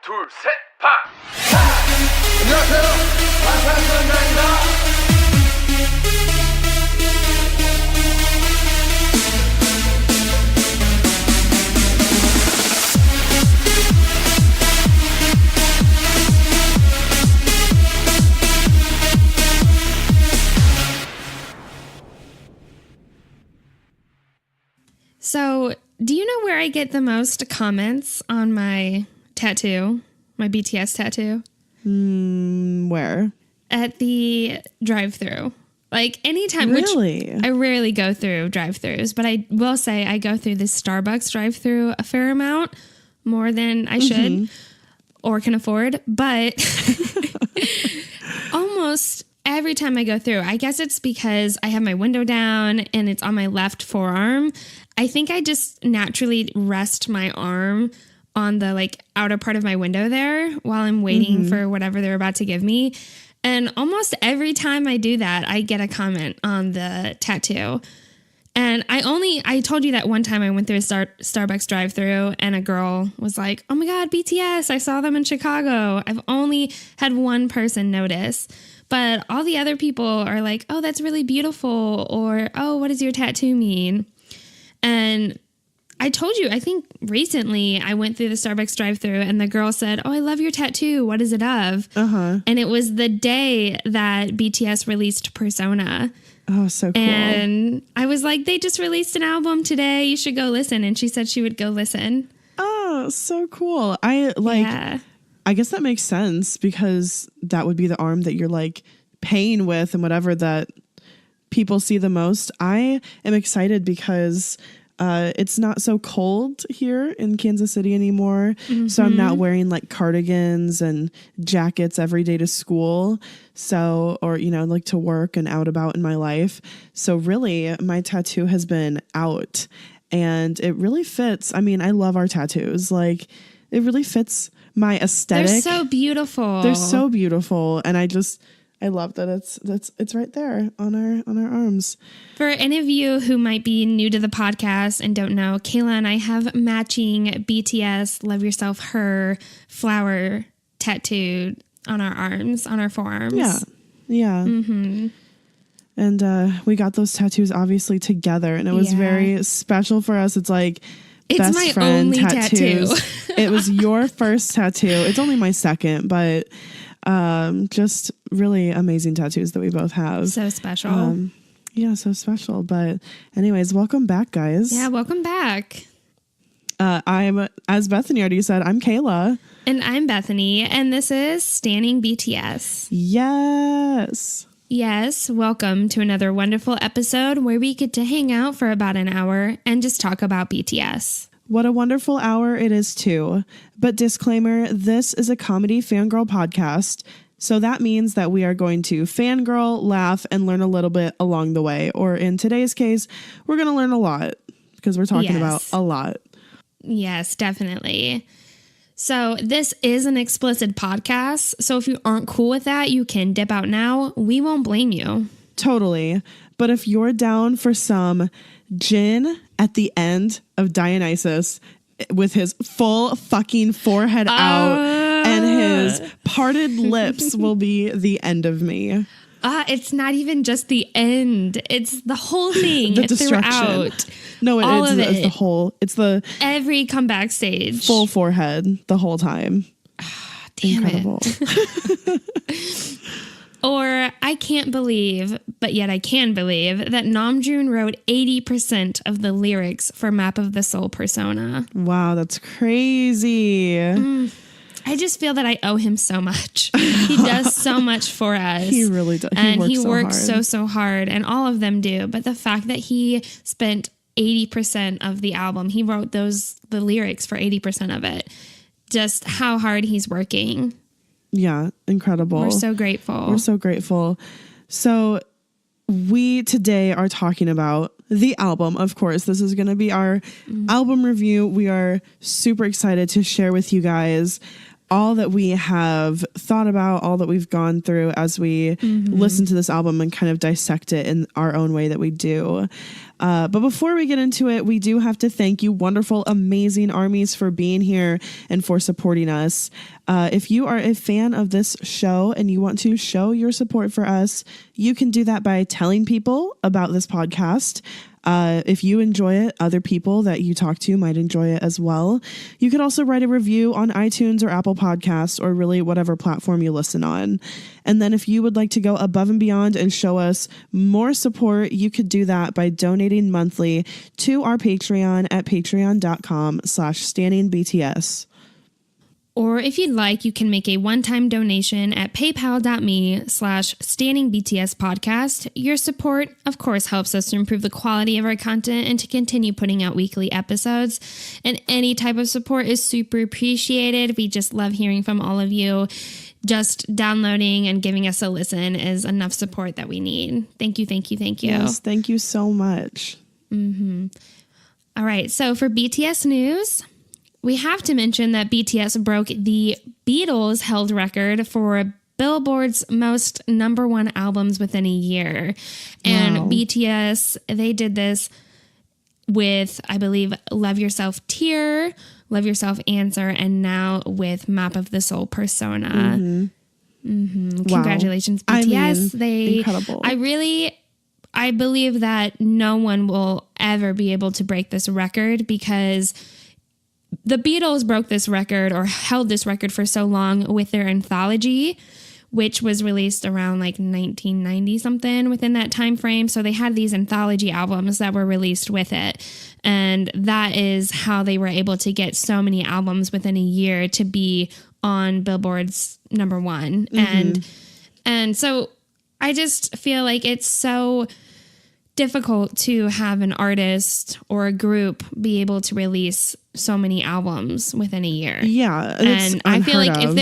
둘, 셋, 파! 안녕하세요. 방탄소년단입니다. So, do you know where I get the most comments on my tattoo, my BTS tattoo? Where? At the drive-thru. Like anytime, Really? which I rarely go through drive-thrus, but I will say I go through the Starbucks drive-thru a fair amount, more than I should or can afford. But almost every time I go through, I guess it's because I have my window down and it's on my left forearm. I think I just naturally rest my arm on the outer part of my window there while I'm waiting for whatever they're about to give me. And almost every time I do that, I get a comment on the tattoo. And I told you that one time I went through a Starbucks drive-thru and a girl was like, "Oh my God, BTS, I saw them in Chicago." I've only had one person notice, but all the other people are like, "Oh, that's really beautiful," or "Oh, what does your tattoo mean?" And I told you, I think recently I went through the Starbucks drive-thru and the girl said, "Oh, I love your tattoo. What is it of?" And it was the day that BTS released Persona. Oh, so cool. And I was like, "They just released an album today. You should go listen." And she said she would go listen. Oh, so cool. I guess that makes sense because that would be the arm that you're paying with and whatever that people see the most. I am excited because it's not so cold here in Kansas City anymore. So I'm not wearing cardigans and jackets every day to school. So, or, to work and out about in my life. So really my tattoo has been out and it really fits. I mean, I love our tattoos. It really fits my aesthetic. They're so beautiful. They're so beautiful. And I love that it's right there on our arms. For any of you who might be new to the podcast and don't know, Kayla and I have matching BTS Love Yourself Her flower tattooed on our arms, on our forearms. Yeah. And we got those tattoos obviously together, and it was very special for us. It's it's best my friend only tattoos. tattoo. It was your first tattoo. It's only my second, but just really amazing tattoos that we both have. So special. So special. But anyways, welcome back, guys. Yeah, welcome back. I'm, as Bethany already said, I'm Kayla. And I'm Bethany, and this is Standing BTS. Yes, welcome to another wonderful episode where we get to hang out for about an hour and just talk about BTS. What a wonderful hour it is too. But disclaimer, this is a comedy fangirl podcast. So that means that we are going to fangirl, laugh, and learn a little bit along the way. Or in today's case, we're going to learn a lot because we're talking about a lot. Yes, definitely. So this is an explicit podcast. So if you aren't cool with that, you can dip out now. We won't blame you. Totally. But if you're down for some Jin at the end of Dionysus with his full fucking forehead out and his parted lips will be the end of me. It's not even just the end. It's the whole thing. The destruction. Throughout. No, it's the whole. It's the every comeback stage. Full forehead the whole time. Damn Incredible. It. Or I can't believe, but yet I can believe that Namjoon wrote 80% of the lyrics for Map of the Soul Persona. Wow, that's crazy. I just feel that I owe him so much. He does so much for us. He really does. He works so hard, and all of them do. But the fact that he spent 80% of the album, he wrote the lyrics for 80% of it. Just how hard he's working. Yeah, incredible. We're so grateful. So we today are talking about the album, of course. This is going to be our album review. We are super excited to share with you guys all that we have thought about, all that we've gone through as we listen to this album and kind of dissect it in our own way that we do. But before we get into it, we do have to thank you, wonderful, amazing armies, for being here and for supporting us. If you are a fan of this show and you want to show your support for us, you can do that by telling people about this podcast. If you enjoy it, other people that you talk to might enjoy it as well. You could also write a review on iTunes or Apple Podcasts, or really whatever platform you listen on. And then if you would like to go above and beyond and show us more support, you could do that by donating monthly to our Patreon at patreon.com/stanningbts. Or if you'd like, you can make a one-time donation at paypal.me/stanningbtspodcast. Your support, of course, helps us to improve the quality of our content and to continue putting out weekly episodes. And any type of support is super appreciated. We just love hearing from all of you. Just downloading and giving us a listen is enough support that we need. Thank you, thank you, thank you. Yes, thank you so much. All right, so for BTS news, we have to mention that BTS broke the Beatles held record for Billboard's most #1 albums within a year. And Wow. BTS, they did this with, I believe, Love Yourself Tear, Love Yourself Answer, and now with Map of the Soul Persona. Congratulations, BTS. I mean, incredible. I believe that no one will ever be able to break this record, because the Beatles broke this record, or held this record, for so long with their anthology, which was released around like 1990 something, within that time frame. So they had these anthology albums that were released with it. And that is how they were able to get so many albums within a year to be on Billboard's #1. And so I just feel like it's so difficult to have an artist or a group be able to release so many albums within a year. Yeah. And I feel like if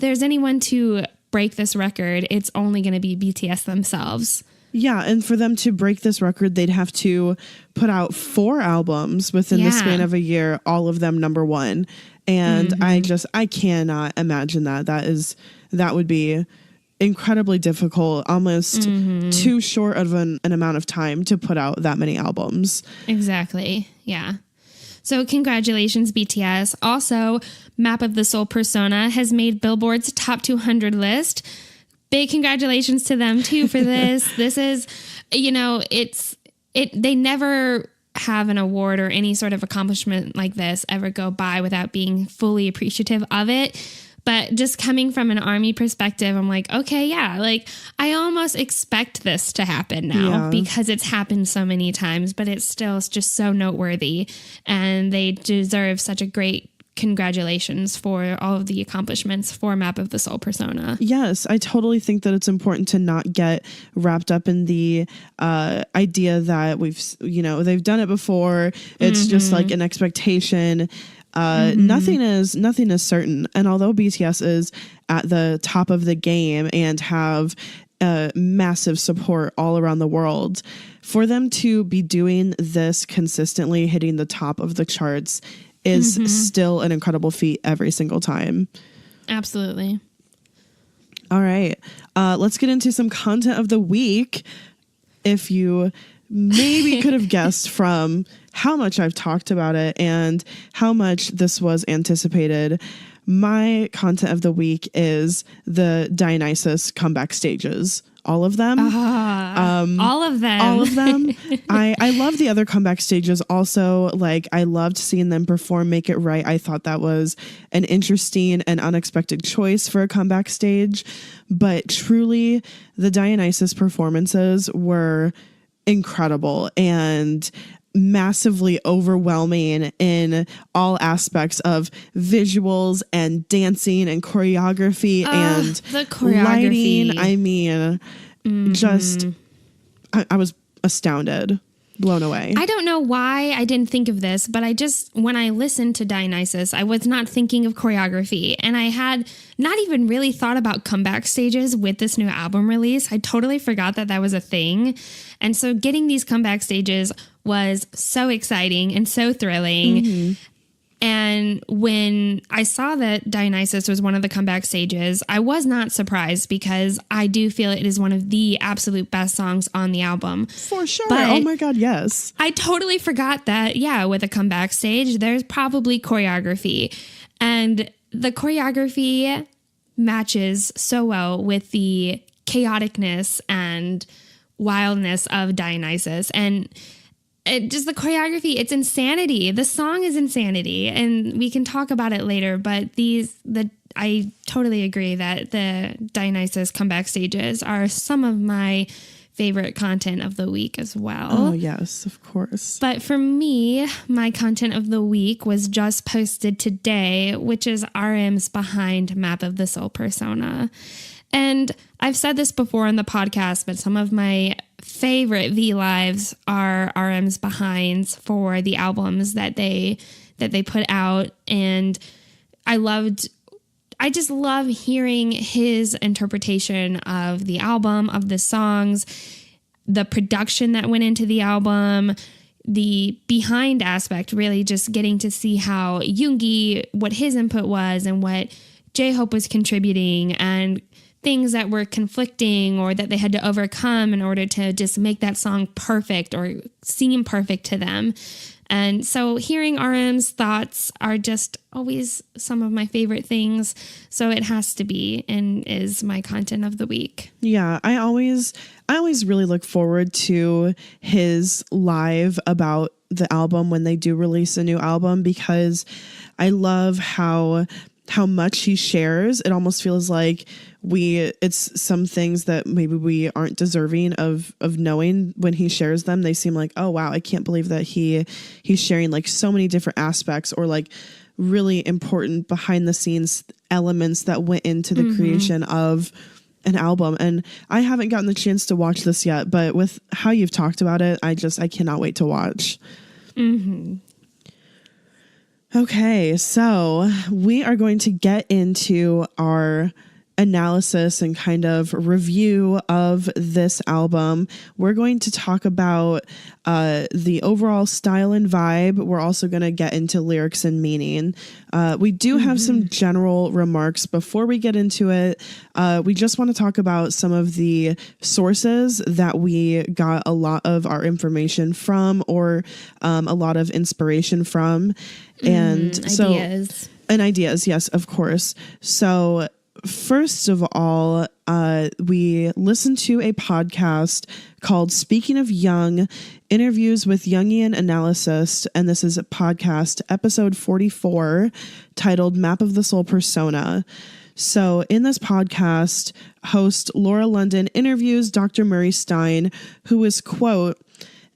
there's anyone to break this record, it's only going to be BTS themselves. Yeah, and for them to break this record, they'd have to put out 4 albums within the span of a year, all of them #1. And I cannot imagine that. That would be incredibly difficult, almost too short of an amount of time to put out that many albums. Exactly. Yeah. So congratulations, BTS. Also, Map of the Soul Persona has made Billboard's top 200 list. Big congratulations to them too for this. This is, they never have an award or any sort of accomplishment like this ever go by without being fully appreciative of it. But just coming from an ARMY perspective, I'm like, okay, yeah, like I almost expect this to happen now because it's happened so many times, but it's still just so noteworthy, and they deserve such a great congratulations for all of the accomplishments for Map of the Soul Persona. Yes, I totally think that it's important to not get wrapped up in the idea that they've done it before. It's just like an expectation. Nothing is certain. And although BTS is at the top of the game and have massive support all around the world, for them to be doing this consistently, hitting the top of the charts, is still an incredible feat every single time. Absolutely. All right. Let's get into some content of the week. If you maybe could have guessed from how much I've talked about it and how much this was anticipated, my content of the week is the Dionysus comeback stages. All of them. All of them. All of them. I love the other comeback stages also. Like, I loved seeing them perform Make It Right. I thought that was an interesting and unexpected choice for a comeback stage. But truly, the Dionysus performances were incredible and massively overwhelming in all aspects of visuals and dancing and choreography and the choreography. lighting. I mean, I was astounded, blown away. I don't know why I didn't think of this, but when I listened to Dionysus, I was not thinking of choreography, and I had not even really thought about comeback stages with this new album release. I totally forgot that was a thing. And so getting these comeback stages was so exciting and so thrilling. And when I saw that Dionysus was one of the comeback stages, I was not surprised because I do feel it is one of the absolute best songs on the album. For sure. But oh my God, yes. I totally forgot that, with a comeback stage, there's probably choreography. And the choreography matches so well with the chaoticness and wildness of Dionysus. And just the choreography, it's insanity. The song is insanity, and we can talk about it later. But I totally agree that the Dionysus comeback stages are some of my favorite content of the week as well. Oh, yes, of course. But for me, my content of the week was just posted today, which is RM's behind Map of the Soul persona. And I've said this before on the podcast, but some of my favorite V Lives are RM's behinds for the albums that they put out. And I just love hearing his interpretation of the album, of the songs, the production that went into the album, the behind aspect, really just getting to see how Jungi, what his input was and what J-Hope was contributing, and things that were conflicting or that they had to overcome in order to just make that song perfect or seem perfect to them. And so hearing RM's thoughts are just always some of my favorite things. So it has to be and is my content of the week. Yeah, I always really look forward to his live about the album when they do release a new album, because I love how much he shares. It almost feels like it's some things that maybe we aren't deserving of knowing. When he shares them, they seem like, oh wow, I can't believe that he's sharing like so many different aspects or like really important behind the scenes elements that went into the creation of an album. And I haven't gotten the chance to watch this yet, but with how you've talked about it, I cannot wait to watch. Okay, so we are going to get into our analysis and kind of review of this album. We're going to talk about the overall style and vibe. We're also going to get into lyrics and meaning. We do have some general remarks before we get into it. We just want to talk about some of the sources that we got a lot of our information from, or a lot of inspiration from. And ideas, yes, of course. So first of all, we listened to a podcast called Speaking of Jung, Interviews with Jungian Analysts, and this is a podcast episode 44 titled Map of the Soul Persona. So in this podcast, host Laura London interviews Dr. Murray Stein, who is, quote,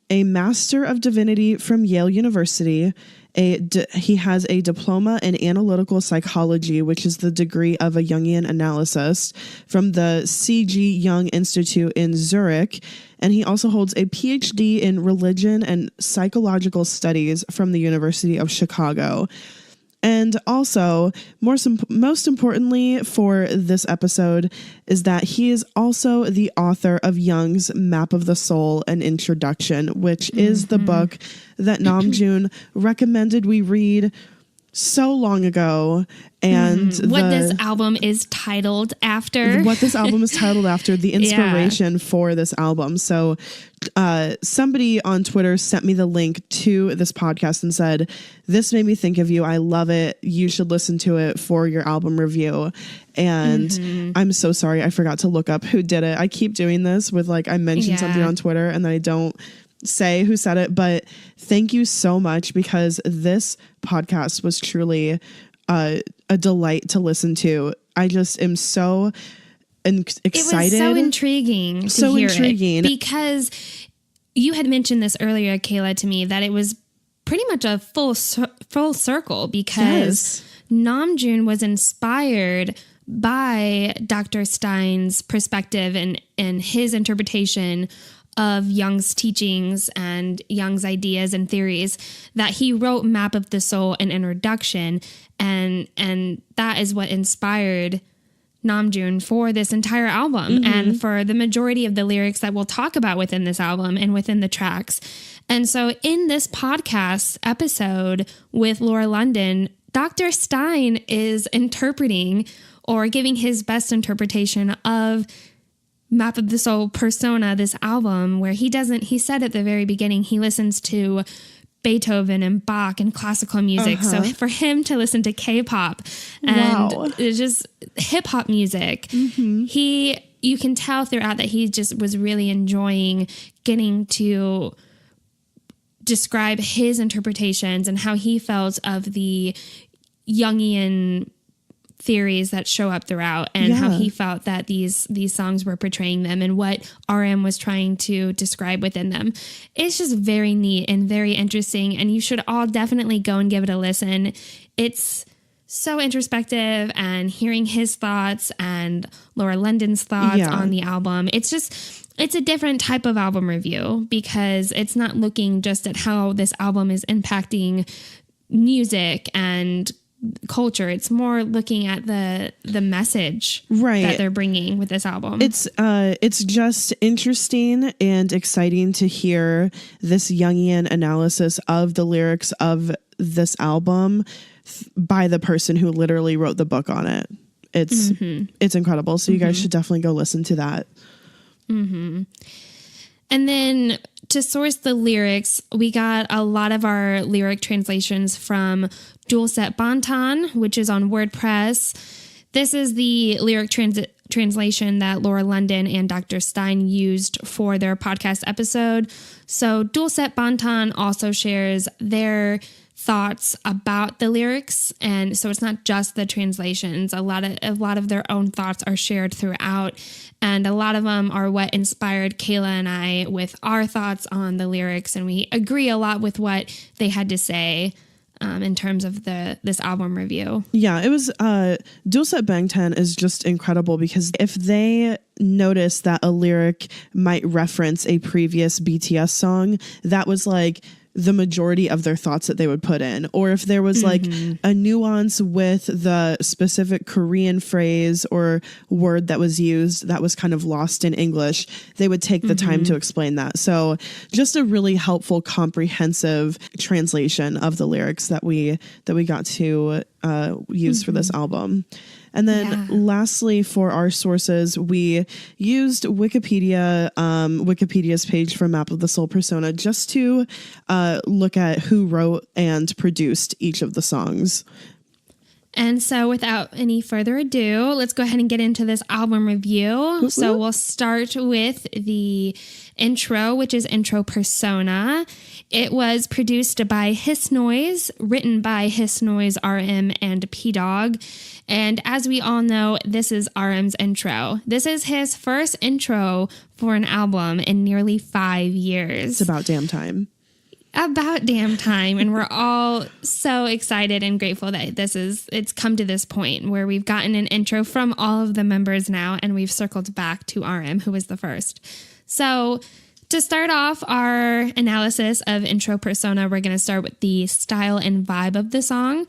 a master of divinity from Yale University. He has a diploma in analytical psychology, which is the degree of a Jungian analyst from the C.G. Jung Institute in Zurich. And he also holds a PhD in religion and psychological studies from the University of Chicago. And also, most importantly for this episode, is that he is also the author of Jung's Map of the Soul, an Introduction, which is the book that Namjoon recommended we read so long ago. And what this album is titled after. The inspiration for this album. So somebody on Twitter sent me the link to this podcast and said, this made me think of you. I love it. You should listen to it for your album review. And I'm so sorry, I forgot to look up who did it. I keep doing this with I mentioned something on Twitter and then I don't say who said it, but thank you so much, because this podcast was truly a delight to listen to. I just am so excited. It was so intriguing to hear it, because you had mentioned this earlier, Kayla, to me, that it was pretty much a full circle, because Namjoon was inspired by Dr. Stein's perspective and his interpretation of Jung's teachings and Jung's ideas and theories, that he wrote Map of the Soul, an introduction, and that is what inspired Namjoon for this entire album and for the majority of the lyrics that we'll talk about within this album and within the tracks. And so in this podcast episode with Laura London, Dr. Stein is interpreting or giving his best interpretation of Map of the Soul Persona, this album, where he said at the very beginning, he listens to Beethoven and Bach and classical music. So for him to listen to K-pop and just hip hop music, you can tell throughout that he just was really enjoying getting to describe his interpretations and how he felt of the Jungian theories that show up throughout, and how he felt that these songs were portraying them and what RM was trying to describe within them. It's just very neat and very interesting, and you should all definitely go and give it a listen. It's so introspective, and hearing his thoughts and Laura London's thoughts on the album. It's a different type of album review, because it's not looking just at how this album is impacting music and culture. It's more looking at the message that they're bringing with this album. It's just interesting and exciting to hear this Jungian analysis of the lyrics of this album by the person who literally wrote the book on it. It's incredible. So you guys should definitely go listen to that. And then to source the lyrics, we got a lot of our lyric translations from Dissect, which is on WordPress. This is the lyric translation that Laura London and Dr. Stein used for their podcast episode. So Dissect also shares their thoughts about the lyrics, and so it's not just the translations. A lot of their own thoughts are shared throughout, and a lot of them are what inspired Kayla and I with our thoughts on the lyrics, and we agree a lot with what they had to say in terms of this album review. Yeah, it was Dulcet Bangtan is just incredible, because if they notice that a lyric might reference a previous BTS song, that was like the majority of their thoughts that they would put in. Or if there was like a nuance with the specific Korean phrase or word that was used that was kind of lost in English, they would take the time to explain that. So just a really helpful, comprehensive translation of the lyrics that we got to use for this album. And then lastly, for our sources, we used Wikipedia's page for Map of the Soul Persona just to look at who wrote and produced each of the songs. And so without any further ado, let's go ahead and get into this album review. So we'll start with the intro, which is Intro Persona. It was produced by Hiss Noise, written by Hiss Noise, RM, and P-Dog. And as we all know, this is RM's intro. This is his first intro for an album in nearly 5 years. It's about damn time. About damn time. And we're all so excited and grateful that it's come to this point where we've gotten an intro from all of the members now, and we've circled back to RM, who was the first. So to start off our analysis of Intro Persona, we're going to start with the style and vibe of the song.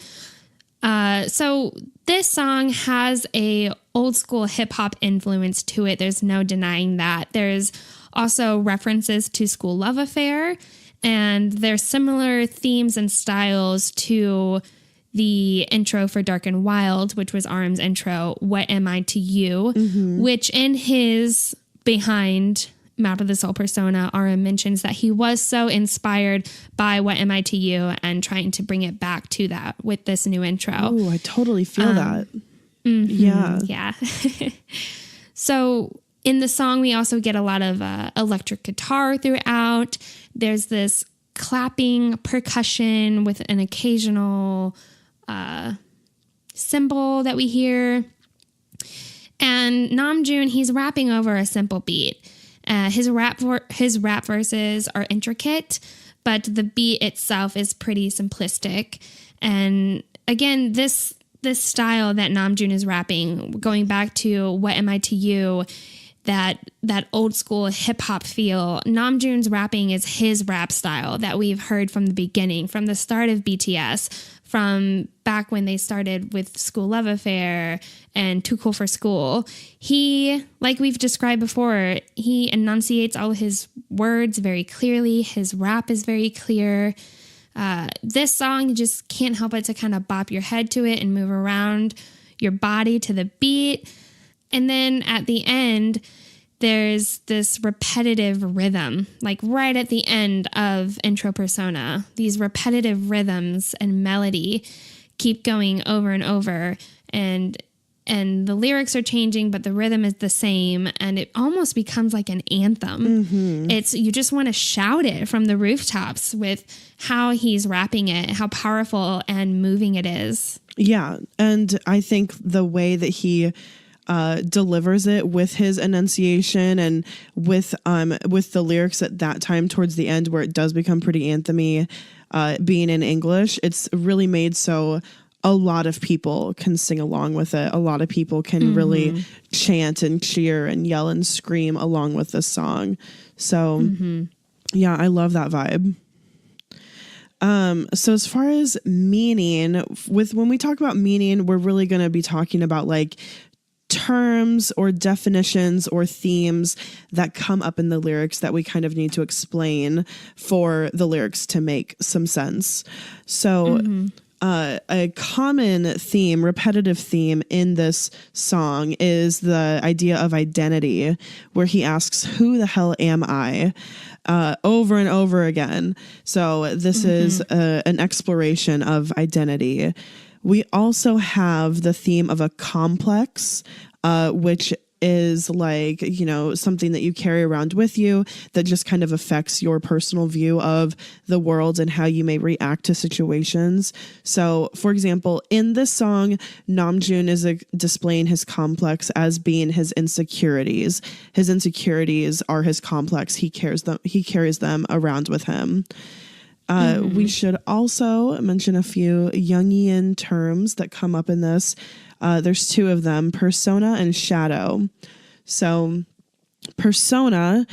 So this song has a old school hip hop influence to it. There's no denying that. There's also references to School Love Affair, and there's similar themes and styles to the intro for Dark and Wild, which was RM's intro, What Am I to You, which in his behind Map of the Soul Persona, RM mentions that he was so inspired by What Am I to You and trying to bring it back to that with this new intro. Oh, I totally feel that. Yeah. So in the song, we also get a lot of electric guitar throughout. There's this clapping percussion with an occasional cymbal that we hear. And Namjoon, he's rapping over a simple beat. His rap verses are intricate, but the beat itself is pretty simplistic. And again, this style that Namjoon is rapping, going back to What Am I to You, that old school hip hop feel, Namjoon's rapping is his rap style that we've heard from the beginning, from the start of BTS, from back when they started with School Love Affair and Too Cool for School. He, like we've described before, he enunciates all his words very clearly. His rap is very clear. This song, you just can't help but to kind of bop your head to it and move around your body to the beat. And then at the end, there's this repetitive rhythm, like right at the end of Intro Persona. These repetitive rhythms and melody keep going over and over, and the lyrics are changing, but the rhythm is the same, and it almost becomes like an anthem. Mm-hmm. You just want to shout it from the rooftops with how he's rapping it, how powerful and moving it is. Yeah, and I think the way that he delivers it with his enunciation and with the lyrics at that time towards the end where it does become pretty anthemy, being in English, it's really made so a lot of people can sing along with it. A lot of people can really chant and cheer and yell and scream along with this song. So yeah, I love that vibe. So as far as meaning, when we talk about meaning, we're really going to be talking about like terms or definitions or themes that come up in the lyrics that we kind of need to explain for the lyrics to make some sense. So a common theme, repetitive theme in this song is the idea of identity, where he asks, "Who the hell am I?" Over and over again. So this is an exploration of identity. We also have the theme of a complex, which is like, you know, something that you carry around with you that just kind of affects your personal view of the world and how you may react to situations. So, for example, in this song, Namjoon is displaying his complex as being his insecurities. His insecurities are his complex. He carries them around with him. We should also mention a few Jungian terms that come up in this. There's two of them, persona and shadow. So persona,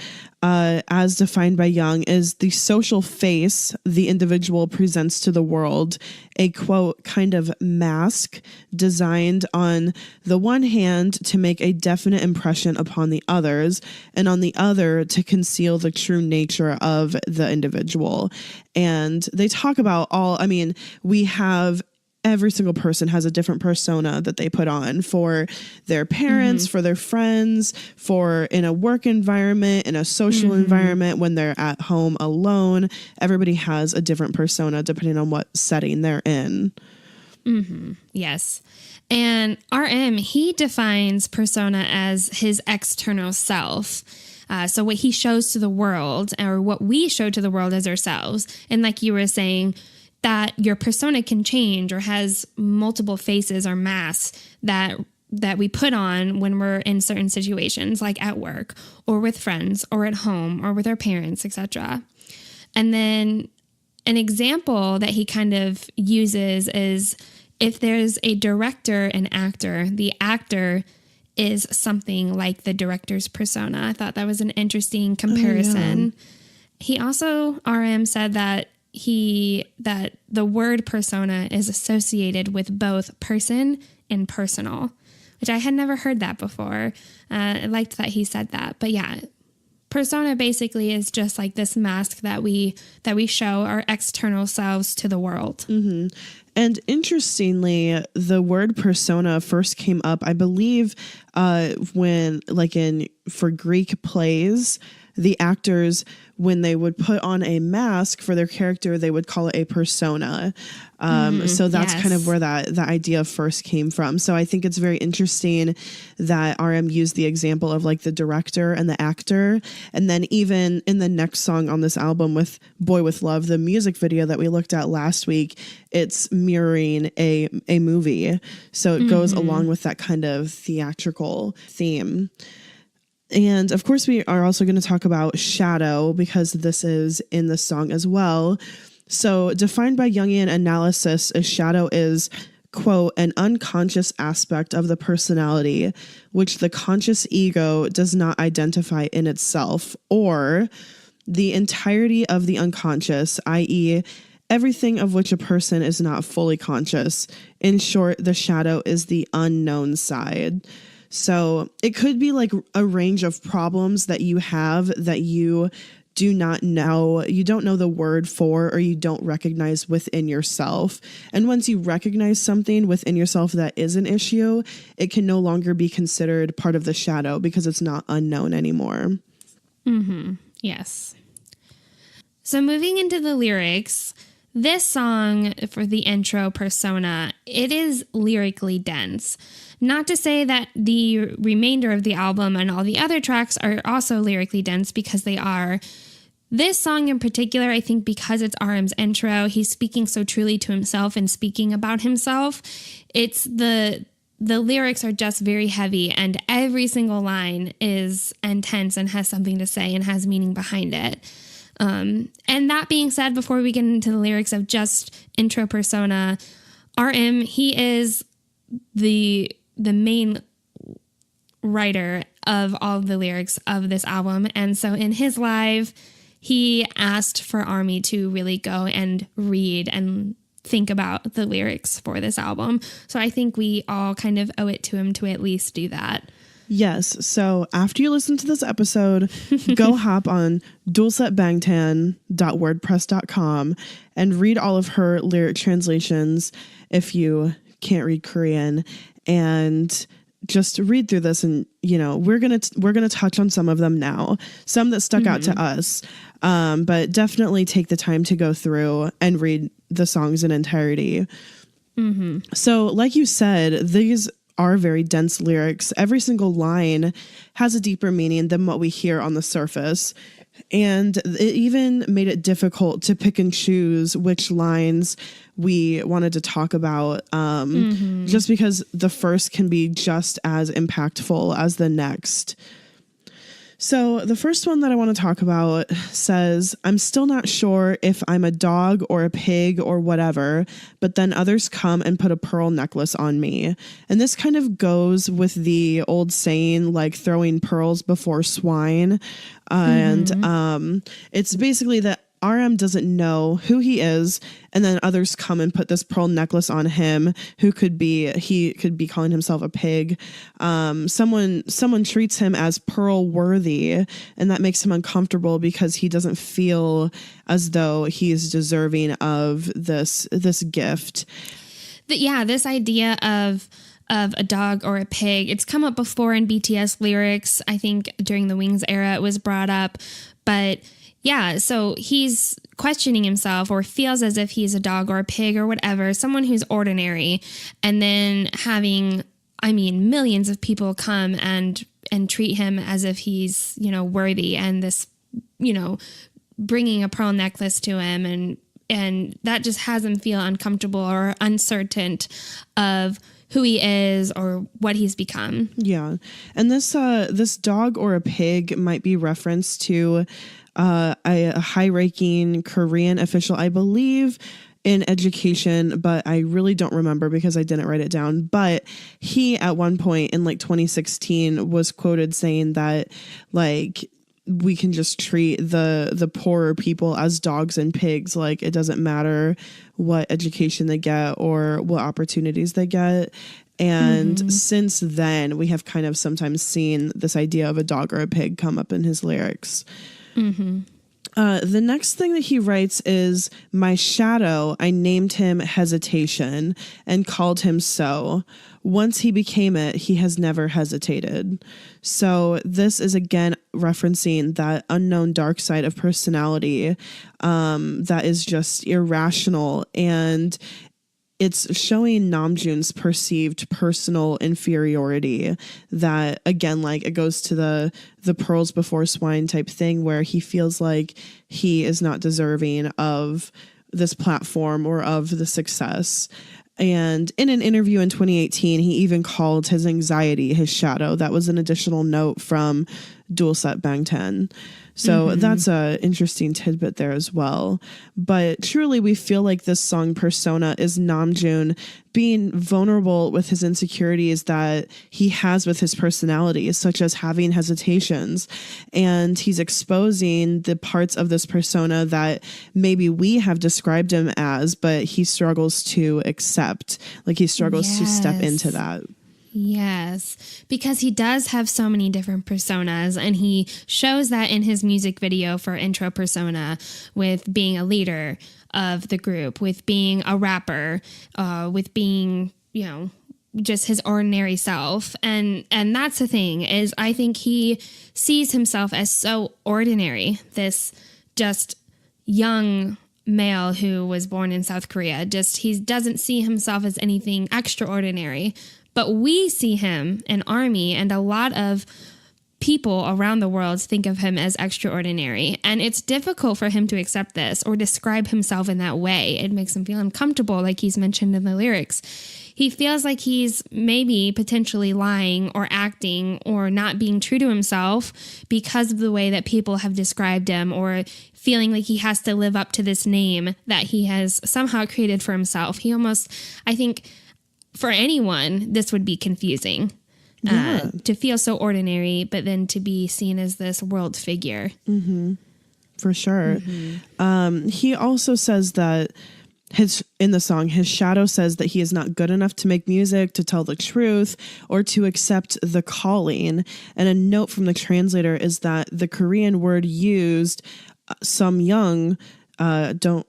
as defined by Jung, is the social face the individual presents to the world, a quote kind of mask designed on the one hand to make a definite impression upon the others, and on the other to conceal the true nature of the individual. And they talk about we have every single person has a different persona that they put on for their parents, for their friends, for in a work environment, in a social environment, when they're at home alone. Everybody has a different persona depending on what setting they're in. Yes. And RM, he defines persona as his external self. So what he shows to the world, or what we show to the world as ourselves. And like you were saying, that your persona can change or has multiple faces or masks that we put on when we're in certain situations, like at work or with friends or at home or with our parents, etc. And then an example that he kind of uses is if there's a director and actor, the actor is something like the director's persona. I thought that was an interesting comparison. Oh, yeah. He also, RM, said that the word persona is associated with both person and personal, which I had never heard that before. I liked that he said that. But yeah, persona basically is just like this mask that we show our external selves to the world. And interestingly, the word persona first came up, I believe, for Greek plays, the actors, when they would put on a mask for their character, they would call it a persona. So that's kind of where that idea first came from. So I think it's very interesting that RM used the example of like the director and the actor. And then even in the next song on this album with Boy With Love, the music video that we looked at last week, it's mirroring a movie. So it goes along with that kind of theatrical theme. And of course, we are also going to talk about shadow because this is in the song as well. So defined by Jungian analysis, a shadow is, quote, an unconscious aspect of the personality, which the conscious ego does not identify in itself, or the entirety of the unconscious, i.e., everything of which a person is not fully conscious. In short, the shadow is the unknown side. So it could be like a range of problems that you have that you do not know, you don't know the word for, or you don't recognize within yourself. And once you recognize something within yourself that is an issue, it can no longer be considered part of the shadow because it's not unknown anymore. Mm-hmm. Yes. So moving into the lyrics, this song for the intro, Persona, it is lyrically dense. Not to say that the remainder of the album and all the other tracks are also lyrically dense, because they are. This song in particular, I think because it's RM's intro, he's speaking so truly to himself and speaking about himself. It's the lyrics are just very heavy, and every single line is intense and has something to say and has meaning behind it. And that being said, before we get into the lyrics of just intro Persona, RM, he is the main writer of all of the lyrics of this album. And so in his live, he asked for Army to really go and read and think about the lyrics for this album. So I think we all kind of owe it to him to at least do that. Yes. So after you listen to this episode, go hop on dulcetbangtan.wordpress.com and read all of her lyric translations if you can't read Korean, and just read through this. And, you know, we're going to touch on some of them now, some that stuck out to us. But definitely take the time to go through and read the songs in entirety. So like you said, these are very dense lyrics. Every single line has a deeper meaning than what we hear on the surface. And it even made it difficult to pick and choose which lines we wanted to talk about, just because the first can be just as impactful as the next. So the first one that I want to talk about says, "I'm still not sure if I'm a dog or a pig or whatever, but then others come and put a pearl necklace on me." And this kind of goes with the old saying, like throwing pearls before swine. And it's basically that RM doesn't know who he is, and then others come and put this pearl necklace on him, he could be calling himself a pig. Someone treats him as pearl worthy, and that makes him uncomfortable because he doesn't feel as though he is deserving of this gift. This idea of a dog or a pig, it's come up before in BTS lyrics. I think during the Wings era it was brought up, but yeah, so he's questioning himself or feels as if he's a dog or a pig or whatever, someone who's ordinary, and then having, millions of people come and treat him as if he's, worthy, and this, bringing a pearl necklace to him, and that just has him feel uncomfortable or uncertain of who he is or what he's become. Yeah. And this dog or a pig might be reference to a high-ranking Korean official, I believe, in education, but I really don't remember because I didn't write it down. But he, at one point in 2016, was quoted saying that we can just treat the poorer people as dogs and pigs. It doesn't matter what education they get or what opportunities they get. And since then, we have kind of sometimes seen this idea of a dog or a pig come up in his lyrics. The next thing that he writes is, "My shadow, I named him Hesitation and called him so. Once he became it, he has never hesitated." So this is again referencing that unknown dark side of personality that is just irrational, and it's showing Namjoon's perceived personal inferiority that, again, it goes to the pearls before swine type thing, where he feels like he is not deserving of this platform or of the success. And in an interview in 2018, he even called his anxiety his shadow. That was an additional note from dual set bang 10. So that's a interesting tidbit there as well. But truly, we feel like this song Persona is Namjoon being vulnerable with his insecurities that he has with his personality, such as having hesitations. And he's exposing the parts of this persona that maybe we have described him as, but he struggles to accept. Like he struggles to step into that. Yes, because he does have so many different personas, and he shows that in his music video for Intro Persona, with being a leader of the group, with being a rapper, with being, you know, just his ordinary self. And that's the thing, is I think he sees himself as so ordinary, this just young male who was born in South Korea. Just he doesn't see himself as anything extraordinary. But we see him in ARMY, and a lot of people around the world think of him as extraordinary. And it's difficult for him to accept this or describe himself in that way. It makes him feel uncomfortable, like he's mentioned in the lyrics. He feels like he's maybe potentially lying or acting or not being true to himself because of the way that people have described him, or feeling like he has to live up to this name that he has somehow created for himself. He almost, I think, for anyone, this would be confusing to feel so ordinary, but then to be seen as this world figure. For sure. He also says that in the song, his shadow says that he is not good enough to make music, to tell the truth, or to accept the calling. And a note from the translator is that the Korean word used, Jung, I don't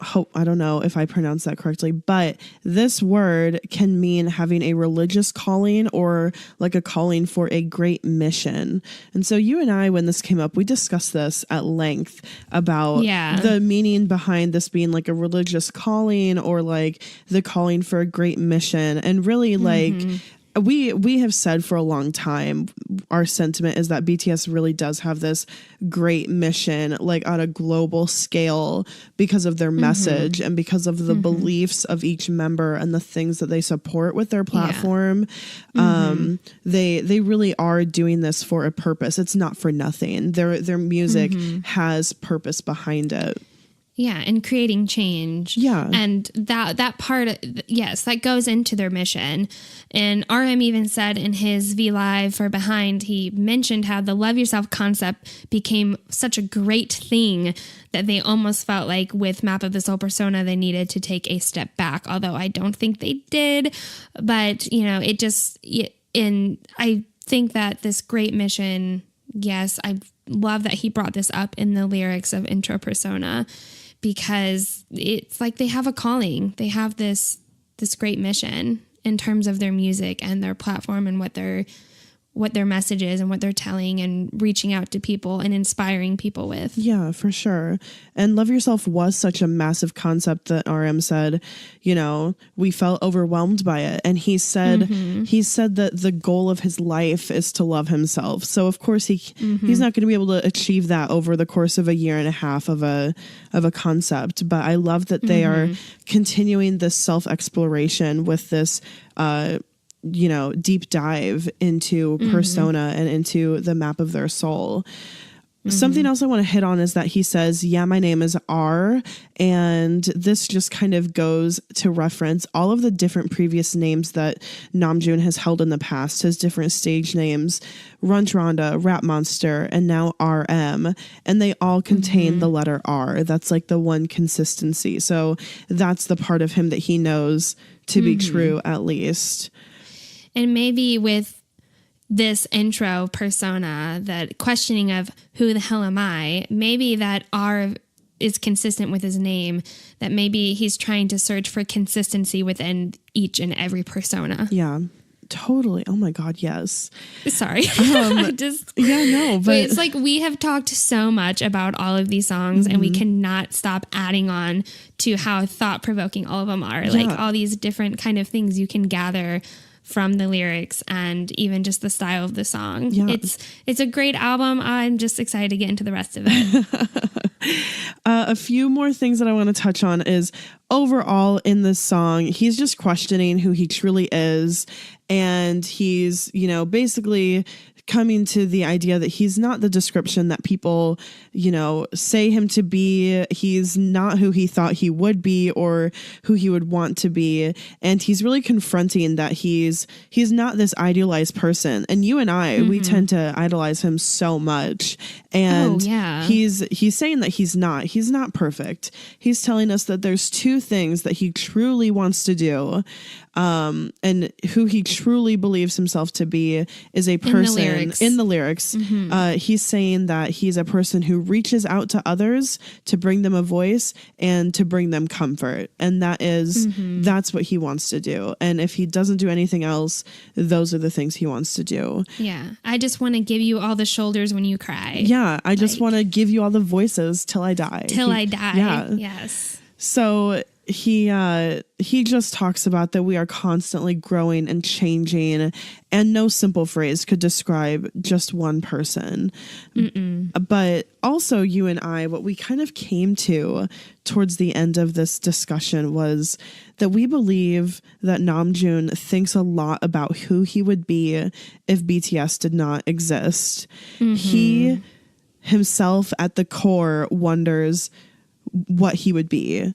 know if I pronounced that correctly, but this word can mean having a religious calling or like a calling for a great mission. And so you and I, when this came up, we discussed this at length about the meaning behind this being like a religious calling or like the calling for a great mission. And really like we have said for a long time, our sentiment is that BTS really does have this great mission, like on a global scale, because of their message and because of the beliefs of each member and the things that they support with their platform. They really are doing this for a purpose. It's not for nothing. Their music has purpose behind it. Yeah, and creating change. Yeah. And that part, yes, that goes into their mission. And RM even said in his V Live for Behind, he mentioned how the Love Yourself concept became such a great thing that they almost felt like with Map of the Soul Persona, they needed to take a step back, although I don't think they did. But, you know, I think that this great mission, yes, I love that he brought this up in the lyrics of Intro Persona, because it's like they have a calling. They have this great mission in terms of their music and their platform and what their message is and what they're telling and reaching out to people and inspiring people with. Yeah, for sure. And Love Yourself was such a massive concept that RM said, you know, we felt overwhelmed by it. And he said that the goal of his life is to love himself. So of course he's not going to be able to achieve that over the course of a year and a half of a concept. But I love that they are continuing this self-exploration with this, deep dive into persona and into the map of their soul. Something else I want to hit on is that he says, yeah, my name is R. And this just kind of goes to reference all of the different previous names that Namjoon has held in the past, his different stage names, Runch Rhonda, Rap Monster, and now RM. And they all contain the letter R. That's like the one consistency. So that's the part of him that he knows to be true, at least. And maybe with this intro persona, that questioning of who the hell am I, maybe that R is consistent with his name, that maybe he's trying to search for consistency within each and every persona. Yeah. Totally. Oh my God. Yes. Sorry. But it's like we have talked so much about all of these songs and we cannot stop adding on to how thought provoking all of them are. Like all these different kind of things you can gather from the lyrics and even just the style of the song. Yeah. It's a great album. I'm just excited to get into the rest of it. A few more things that I want to touch on is overall in this song, he's just questioning who he truly is. And he's, you know, basically coming to the idea that he's not the description that people, you know, say him to be. He's not who he thought he would be or who he would want to be. And he's really confronting that he's not this idealized person. And you and I, we tend to idolize him so much. And he's saying that he's not perfect. He's telling us that there's two things that he truly wants to do. And who he truly believes himself to be is a person in the lyrics. He's saying that he's a person who reaches out to others to bring them a voice and to bring them comfort. And that is, that's what he wants to do. And if he doesn't do anything else, those are the things he wants to do. Yeah. I just want to give you all the shoulders when you cry. Yeah. I just want to give you all the voices till I die. Yeah. Yes. So he just talks about that we are constantly growing and changing, and no simple phrase could describe just one person. But also you and I, what we kind of came to towards the end of this discussion was that we believe that Namjoon thinks a lot about who he would be if BTS did not exist. He himself at the core wonders what he would be.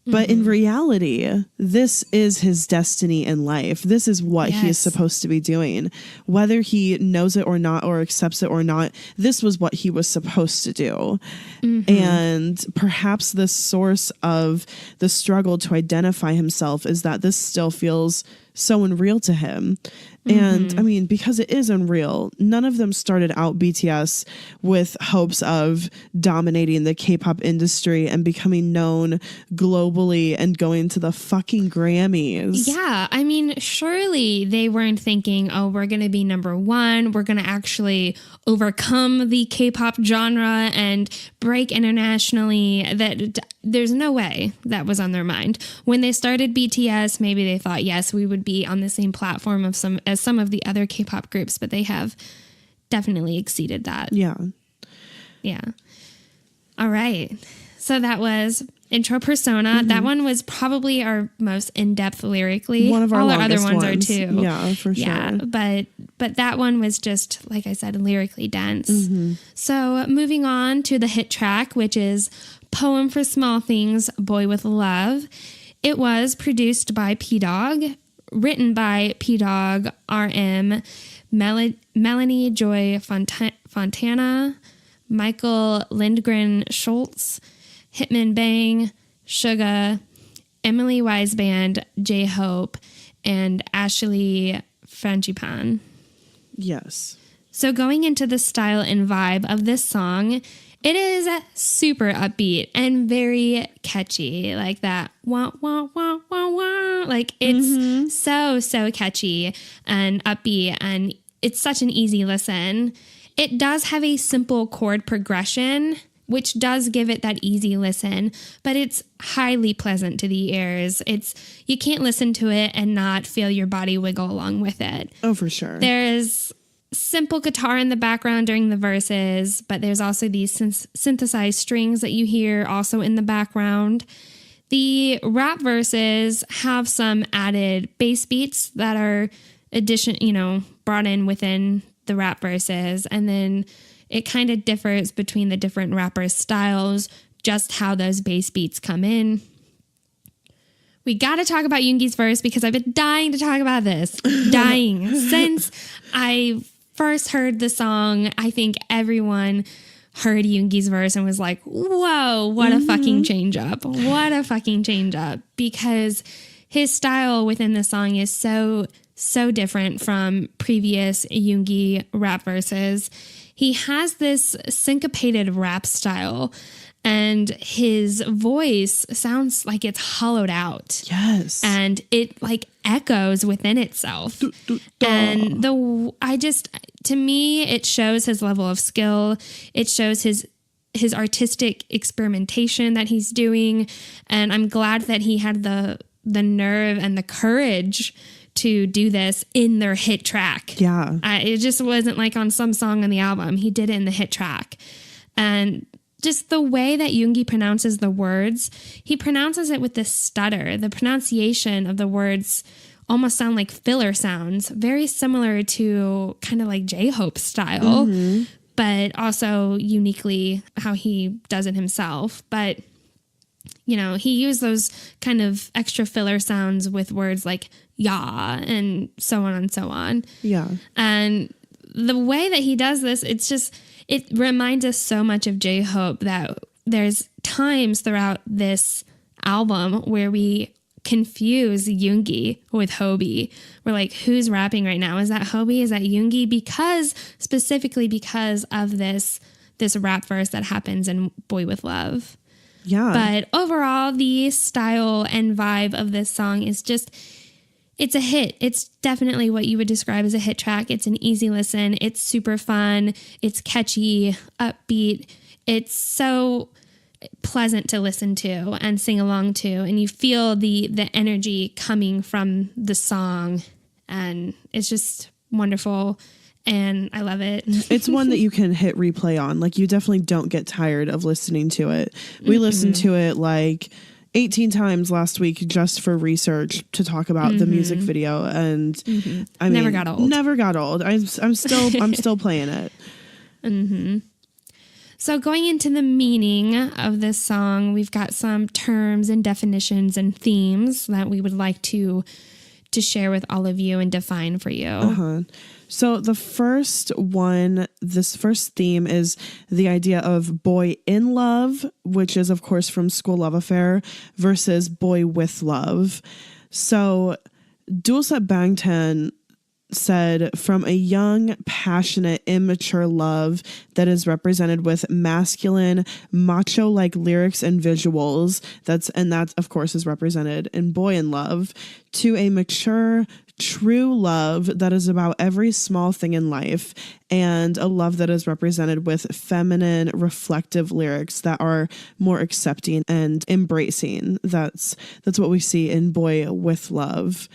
But in reality, this is his destiny in life. This is what he is supposed to be doing. Whether he knows it or not, or accepts it or not, this was what he was supposed to do. And perhaps the source of the struggle to identify himself is that this still feels so unreal to him. And I mean, because it is unreal, none of them started out BTS with hopes of dominating the K-pop industry and becoming known globally and going to the fucking Grammys. Yeah. I mean, surely they weren't thinking, oh, we're going to be number one. We're going to actually overcome the K-pop genre and break internationally. That there's no way that was on their mind. When they started BTS, maybe they thought, yes, we would be on the same platform as some of the other K-pop groups, but they have definitely exceeded that. Yeah. All right. So that was Intro Persona. That one was probably our most in-depth lyrically. One of our other ones are too. Yeah, for sure. Yeah, but that one was just, like I said, lyrically dense. So moving on to the hit track, which is Poem for Small Things, Boy with Love. It was produced by P-Dog, written by P-Dog, RM, Melanie Joy Fontana, Michael Lindgren Schultz, Hitman Bang, Suga, Emily Weisband, J-Hope, and Ashley Frangipan. Yes. So going into the style and vibe of this song, it is super upbeat and very catchy, like that wah, wah, wah, wah, wah. Like it's so catchy and upbeat, and it's such an easy listen. It does have a simple chord progression, which does give it that easy listen, but it's highly pleasant to the ears. You can't listen to it and not feel your body wiggle along with it. Oh, for sure. There's simple guitar in the background during the verses, but there's also these synthesized strings that you hear also in the background. The rap verses have some added bass beats that are brought in within the rap verses, and then it kind of differs between the different rappers' styles, just how those bass beats come in. We got to talk about Yoongi's verse because I've been dying to talk about this. Dying. Since I first heard the song, I think everyone heard Yoongi's verse and was like, whoa, what a fucking change up. What a fucking change up. Because his style within the song is so different from previous Yoongi rap verses. He has this syncopated rap style, and his voice sounds like it's hollowed out. Yes. And it like echoes within itself. And to me, it shows his level of skill. It shows his artistic experimentation that he's doing. And I'm glad that he had the nerve and the courage to do this in their hit track. Yeah. It just wasn't like on some song on the album. He did it in the hit track. And just the way that Jungi pronounces the words, he pronounces it with this stutter. The pronunciation of the words almost sound like filler sounds, very similar to kind of like J-Hope's style, but also uniquely how he does it himself. But, you know, he used those kind of extra filler sounds with words like yeah and so on and so on. Yeah. And the way that he does this, it reminds us so much of J-Hope that there's times throughout this album where we confuse Jungi with Hobie. We're like, who's rapping right now? Is that Hobie? Is that Jungi? Specifically because of this rap verse that happens in Boy With Love. Yeah. But overall, the style and vibe of this song is it's a hit. It's definitely what you would describe as a hit track. It's an easy listen. It's super fun. It's catchy, upbeat. It's so pleasant to listen to and sing along to, and you feel the energy coming from the song, and it's just wonderful, and I love it. It's one that you can hit replay on. Like, you definitely don't get tired of listening to it. We listened to it like 18 times last week just for research to talk about the music video, and I mean, never got old. I'm still playing it. So going into the meaning of this song, we've got some terms and definitions and themes that we would like to share with all of you and define for you. So the first theme is the idea of boy in love, which is, of course, from School Love Affair, versus boy with love. So Dulcet Bangtan said, from a young, passionate, immature love that is represented with masculine, macho-like lyrics and visuals, that of course is represented in Boy in Love, to a mature, true love that is about every small thing in life, and a love that is represented with feminine, reflective lyrics that are more accepting and embracing. That's what we see in Boy with Love.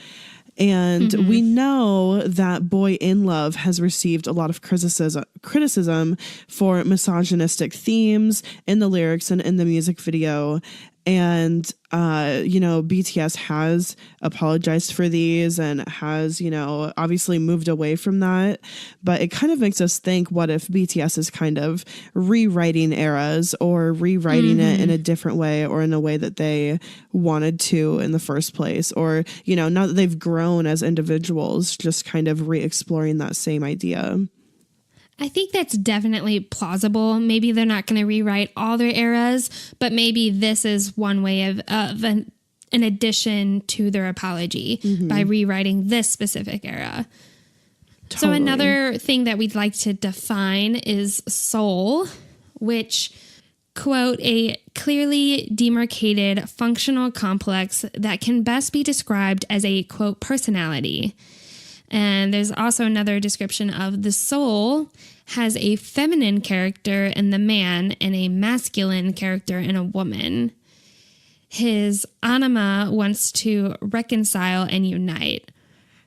And we know that Boy in Love has received a lot of criticism for misogynistic themes in the lyrics and in the music video. And, BTS has apologized for these and has, obviously moved away from that. But it kind of makes us think, what if BTS is kind of rewriting eras or rewriting it in a different way, or in a way that they wanted to in the first place? Or, now that they've grown as individuals, just kind of re-exploring that same idea. I think that's definitely plausible. Maybe they're not going to rewrite all their eras, but maybe this is one way of an addition to their apology by rewriting this specific era. Totally. So another thing that we'd like to define is soul, which, quote, a clearly demarcated functional complex that can best be described as a, quote, personality. And there's also another description of the soul has a feminine character in the man and a masculine character in a woman. His anima wants to reconcile and unite.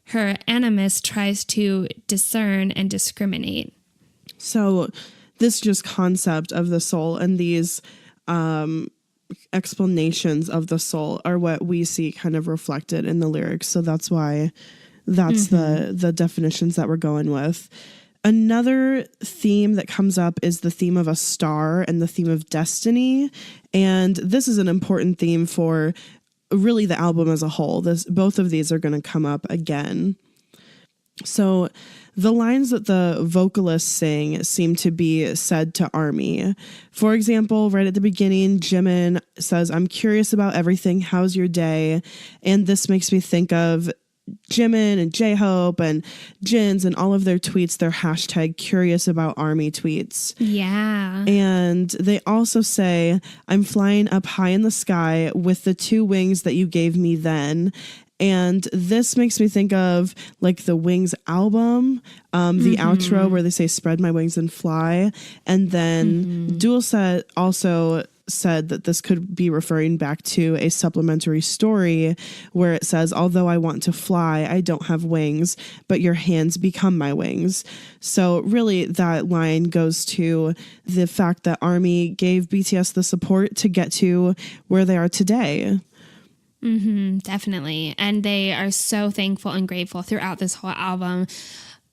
Her animus tries to discern and discriminate. So this just concept of the soul and these explanations of the soul are what we see kind of reflected in the lyrics. So that's why that's the definitions that we're going with. Another theme that comes up is the theme of a star and the theme of destiny. And this is an important theme for really the album as a whole. Both of these are going to come up again. So the lines that the vocalists sing seem to be said to ARMY. For example, right at the beginning, Jimin says, "I'm curious about everything. How's your day?" And this makes me think of Jimin and J-Hope and Jin's and all of their tweets, their hashtag curious about ARMY tweets. Yeah. And they also say, "I'm flying up high in the sky with the two wings that you gave me then." And this makes me think of like the Wings album, the outro where they say, "Spread my wings and fly." And then Dulcet also said that this could be referring back to a supplementary story where it says, although I want to fly, I don't have wings, but your hands become my wings. So really that line goes to the fact that ARMY gave BTS the support to get to where they are today. Definitely. And they are so thankful and grateful throughout this whole album.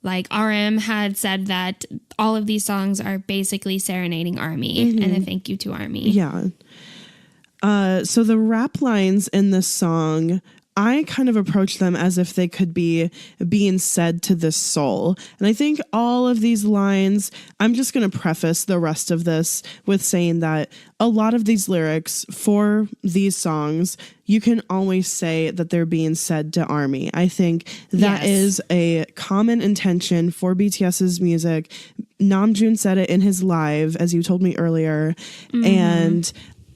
Like RM had said that all of these songs are basically serenading ARMY and a thank you to ARMY. Yeah. So the rap lines in this song, I kind of approach them as if they could be being said to this soul. And I think all of these lines, I'm just going to preface the rest of this with saying that a lot of these lyrics for these songs, you can always say that they're being said to ARMY. I think that is a common intention for BTS's music. Namjoon said it in his live, as you told me earlier. And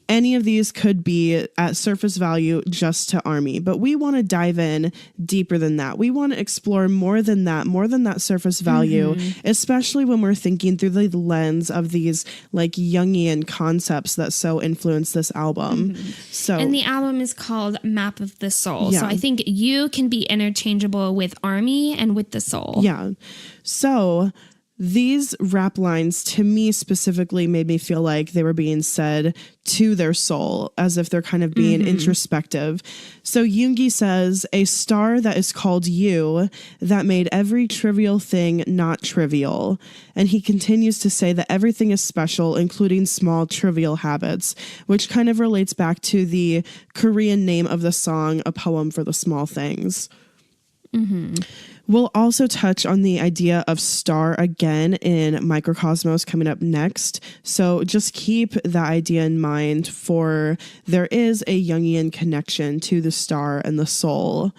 any of these could be at surface value just to ARMY, but we want to dive in deeper than that. We want to explore more than that surface value, especially when we're thinking through the lens of these like Jungian concepts that so influence this album. And the album is called Map of the Soul. So I think you can be interchangeable with ARMY and with the soul. Yeah. So these rap lines to me specifically made me feel like they were being said to their soul, as if they're kind of being introspective. So Yoongi says, a star that is called you, that made every trivial thing not trivial. And he continues to say that everything is special, including small trivial habits, which kind of relates back to the Korean name of the song, A Poem for the Small Things. We'll also touch on the idea of star again in Microcosmos coming up next. So just keep that idea in mind, for there is a Jungian connection to the star and the soul.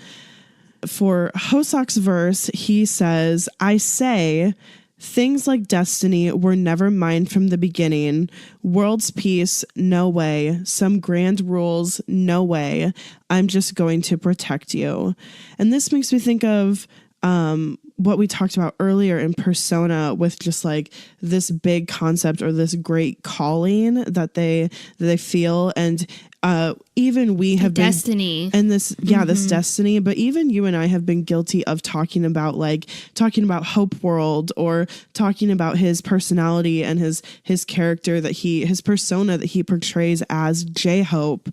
For Hosok's verse, he says, I say, things like destiny were never mine from the beginning. World's peace, no way. Some grand rules, no way. I'm just going to protect you. And this makes me think of what we talked about earlier in Persona, with just like this big concept or this great calling that they feel. And even we have been destiny and this destiny, but even you and I have been guilty of talking about Hope World, or talking about his personality and his character his persona that he portrays as J-Hope,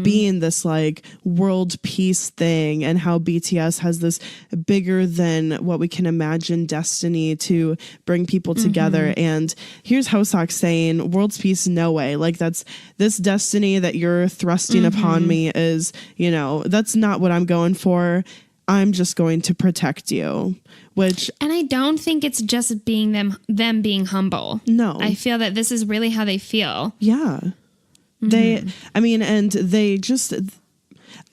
being this like world peace thing, and how BTS has this bigger than what we can imagine destiny to bring people together. And here's Hosok saying, world's peace, no way. Like, that's this destiny that you're thrusting upon me is, that's not what I'm going for. I'm just going to protect you. And I don't think it's just being them being humble. No. I feel that this is really how they feel. Yeah.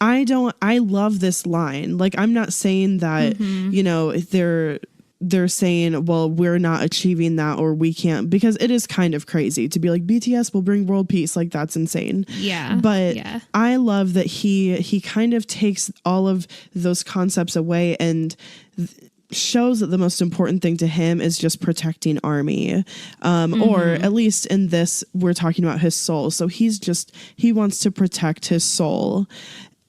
I love this line. Like, I'm not saying that, they're saying, well, we're not achieving that, or we can't, because it is kind of crazy to be like, BTS will bring world peace. Like, that's insane. Yeah. But I love that he kind of takes all of those concepts away and shows that the most important thing to him is just protecting ARMY, or at least in this, we're talking about his soul. So he wants to protect his soul.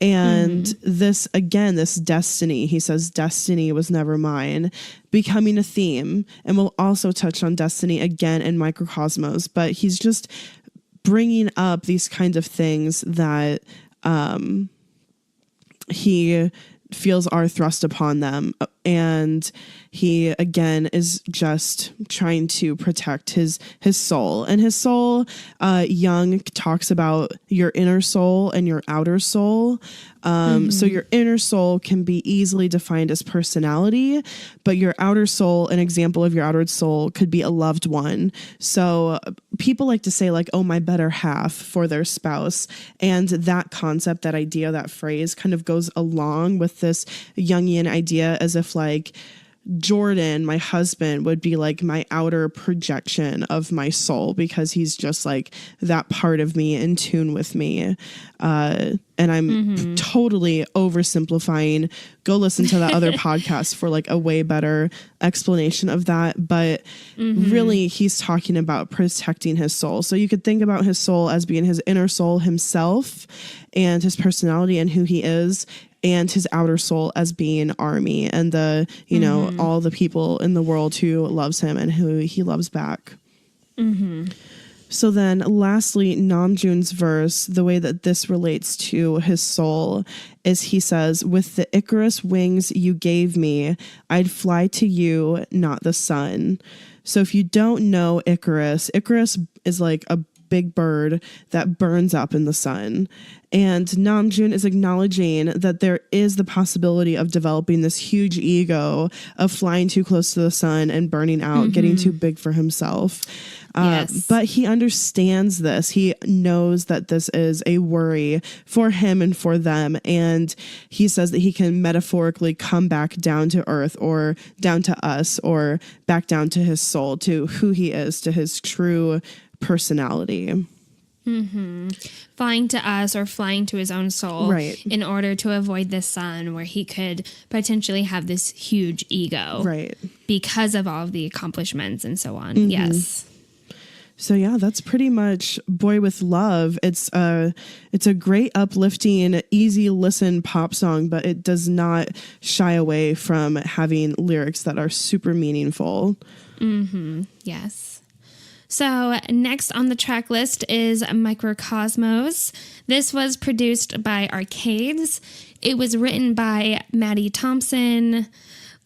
And this destiny, he says, destiny was never mine, becoming a theme. And we'll also touch on destiny again in Microcosmos, but he's just bringing up these kinds of things that he feels are thrust upon them. And he, again, is just trying to protect his soul. And his soul, Jung talks about your inner soul and your outer soul. So your inner soul can be easily defined as personality, but your outer soul, an example of your outer soul, could be a loved one. So people like to say, like, oh, my better half, for their spouse. And that concept, that idea, that phrase kind of goes along with this Jungian idea, as if like Jordan, my husband, would be like my outer projection of my soul, because he's just like that part of me in tune with me. And I'm totally oversimplifying. Go listen to that other podcast for like a way better explanation of that. But really, he's talking about protecting his soul. So you could think about his soul as being his inner soul himself and his personality and who he is, and his outer soul as being Army and the, you know, all the people in the world who loves him and who he loves back. So then lastly, Namjoon's verse, the way that this relates to his soul is he says, with the Icarus wings you gave me, I'd fly to you, not the sun. So if you don't know Icarus is like a big bird that burns up in the sun. And Namjoon is acknowledging that there is the possibility of developing this huge ego of flying too close to the sun and burning out, getting too big for himself. But he understands this. He knows that this is a worry for him and for them. And he says that he can metaphorically come back down to earth, or down to us, or back down to his soul, to who he is, to his true personality. Flying to us, or flying to his own soul, right, in order to avoid the sun, where he could potentially have this huge ego, right, because of all of the accomplishments and so on. Yes. So yeah, that's pretty much Boy with Love. It's a great, uplifting, easy listen pop song, but it does not shy away from having lyrics that are super meaningful. Yes. So next on the track list is Microcosmos. This was produced by Arcades. It was written by Maddie Thompson,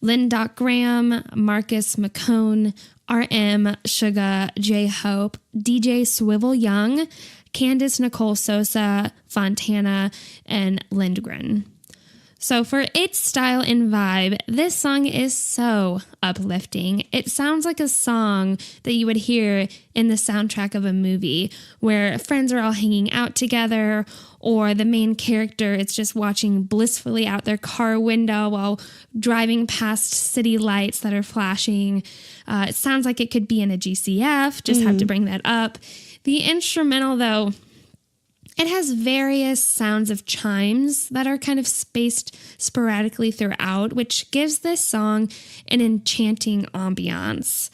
Lynn Doc Graham, Marcus McCone, RM, Suga, J-Hope, DJ Swivel Young, Candace Nicole Sosa, Fontana, and Lindgren. So for its style and vibe, this song is so uplifting. It sounds like a song that you would hear in the soundtrack of a movie where friends are all hanging out together, or the main character is just watching blissfully out their car window while driving past city lights that are flashing. It sounds like it could be in a GCF, just have to bring that up. The instrumental, though, it has various sounds of chimes that are kind of spaced sporadically throughout, which gives this song an enchanting ambiance.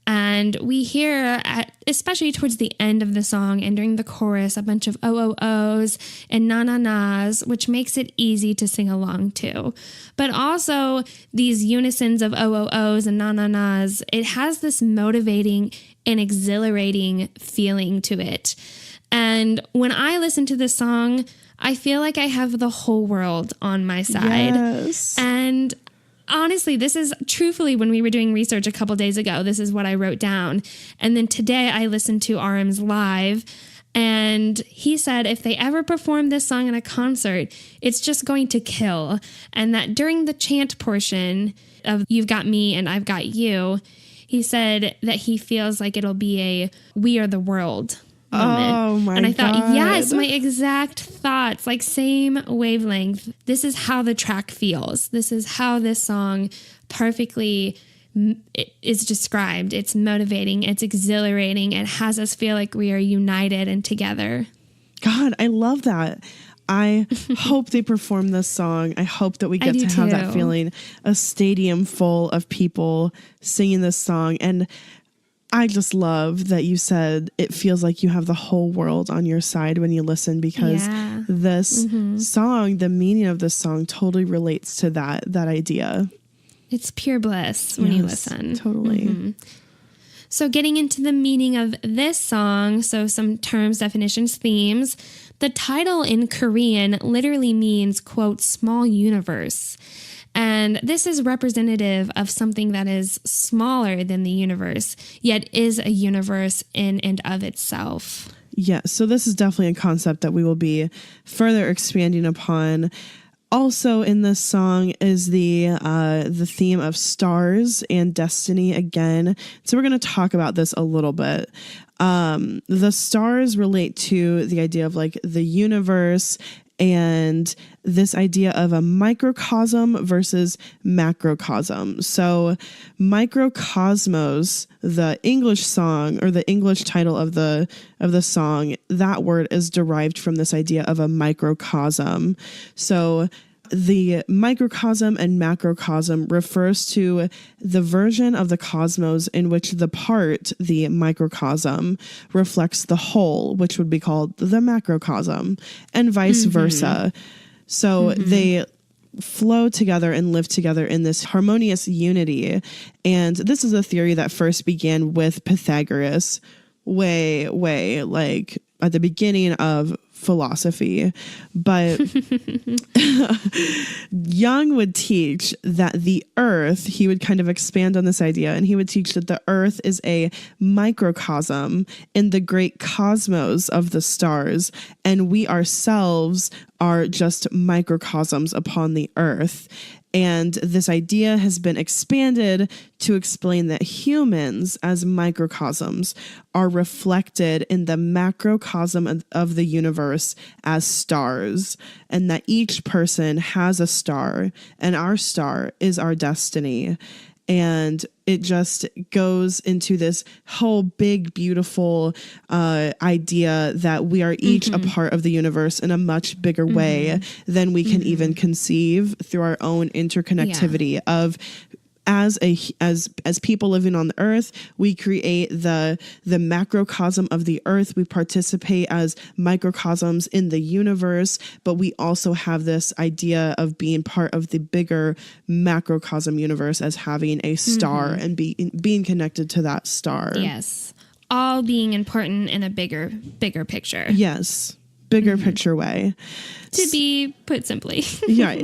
And we hear, especially towards the end of the song and during the chorus, a bunch of oh-oh-ohs and na-na-nas, which makes it easy to sing along to. But also these unisons of oh-oh-ohs and na-na-nas, it has this motivating and exhilarating feeling to it. And when I listen to this song, I feel like I have the whole world on my side. Yes. And honestly, this is truthfully, when we were doing research a couple days ago, this is what I wrote down. And then today I listened to RM's live, and he said if they ever perform this song in a concert, it's just going to kill. And that during the chant portion of You've Got Me and I've Got You, he said that he feels like it'll be a We Are the World moment. Oh my God. And I thought, yes, my exact thoughts, like same wavelength. This is how the track feels. This is how this song perfectly is described. It's motivating. It's exhilarating. It has us feel like we are united and together. God, I love that. I hope they perform this song. I hope that we get to have that feeling, a stadium full of people singing this song. And I just love that you said it feels like you have the whole world on your side when you listen, because this song, the meaning of this song totally relates to that idea. It's pure bliss when you listen. Totally. So getting into the meaning of this song, so some terms, definitions, themes. The title in Korean literally means, quote, small universe. And this is representative of something that is smaller than the universe, yet is a universe in and of itself. Yeah, so this is definitely a concept that we will be further expanding upon. Also in this song is the theme of stars and destiny again. So we're going to talk about this a little bit. The stars relate to the idea of like the universe and this idea of a microcosm versus macrocosm. So microcosmos, the English song or the English title of the song, that word is derived from this idea of a microcosm. So the microcosm and macrocosm refers to the version of the cosmos in which the part, the microcosm, reflects the whole, which would be called the macrocosm, and vice versa. So they flow together and live together in this harmonious unity. And this is a theory that first began with Pythagoras, way like at the beginning of philosophy. But Jung would teach that the earth, he would kind of expand on this idea, and he would teach that the earth is a microcosm in the great cosmos of the stars, and we ourselves are just microcosms upon the earth. And this idea has been expanded to explain that humans, as microcosms, are reflected in the macrocosm of the universe as stars, and that each person has a star, and our star is our destiny. And it just goes into this whole big, beautiful idea that we are each a part of the universe in a much bigger way than we can even conceive through our own interconnectivity of as people living on the earth, we create the macrocosm of the earth. We participate as microcosms in the universe, but we also have this idea of being part of the bigger macrocosm universe as having a star and being connected to that star. Yes. All being important in a bigger picture. Yes. Bigger picture way. To be put simply. Yeah.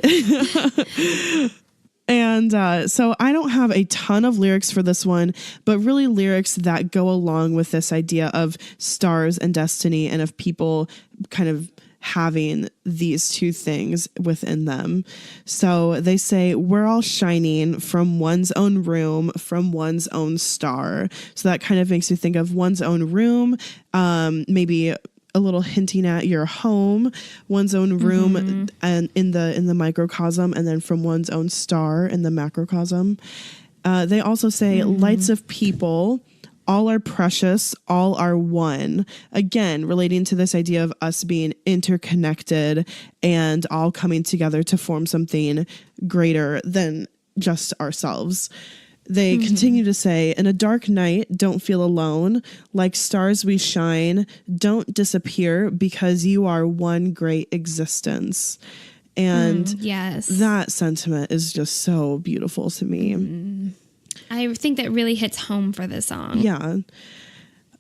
And so I don't have a ton of lyrics for this one, but really lyrics that go along with this idea of stars and destiny and of people kind of having these two things within them. So they say, we're all shining from one's own room, from one's own star. So that kind of makes you think of one's own room, maybe a little hinting at your home, one's own room and in the microcosm, and then from one's own star in the macrocosm. They also say lights of people, all are precious, all are one. Again, relating to this idea of us being interconnected and all coming together to form something greater than just ourselves. They continue to say, in a dark night, don't feel alone. Like stars we shine, don't disappear because you are one great existence. And yes, that sentiment is just so beautiful to me. I think that really hits home for this song. Yeah.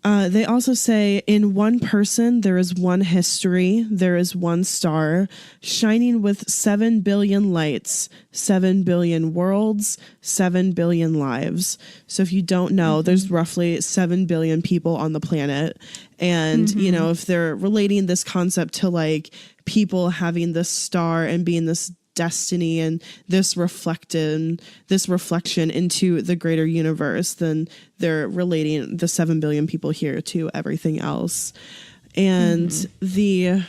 They also say, in one person, there is one history, there is one star, shining with 7 billion lights, 7 billion worlds, 7 billion lives. So if you don't know, there's roughly 7 billion people on the planet. And, you know, if they're relating this concept to like people having this star and being this destiny and this reflection into the greater universe, then they're relating the 7 billion people here to everything else. And the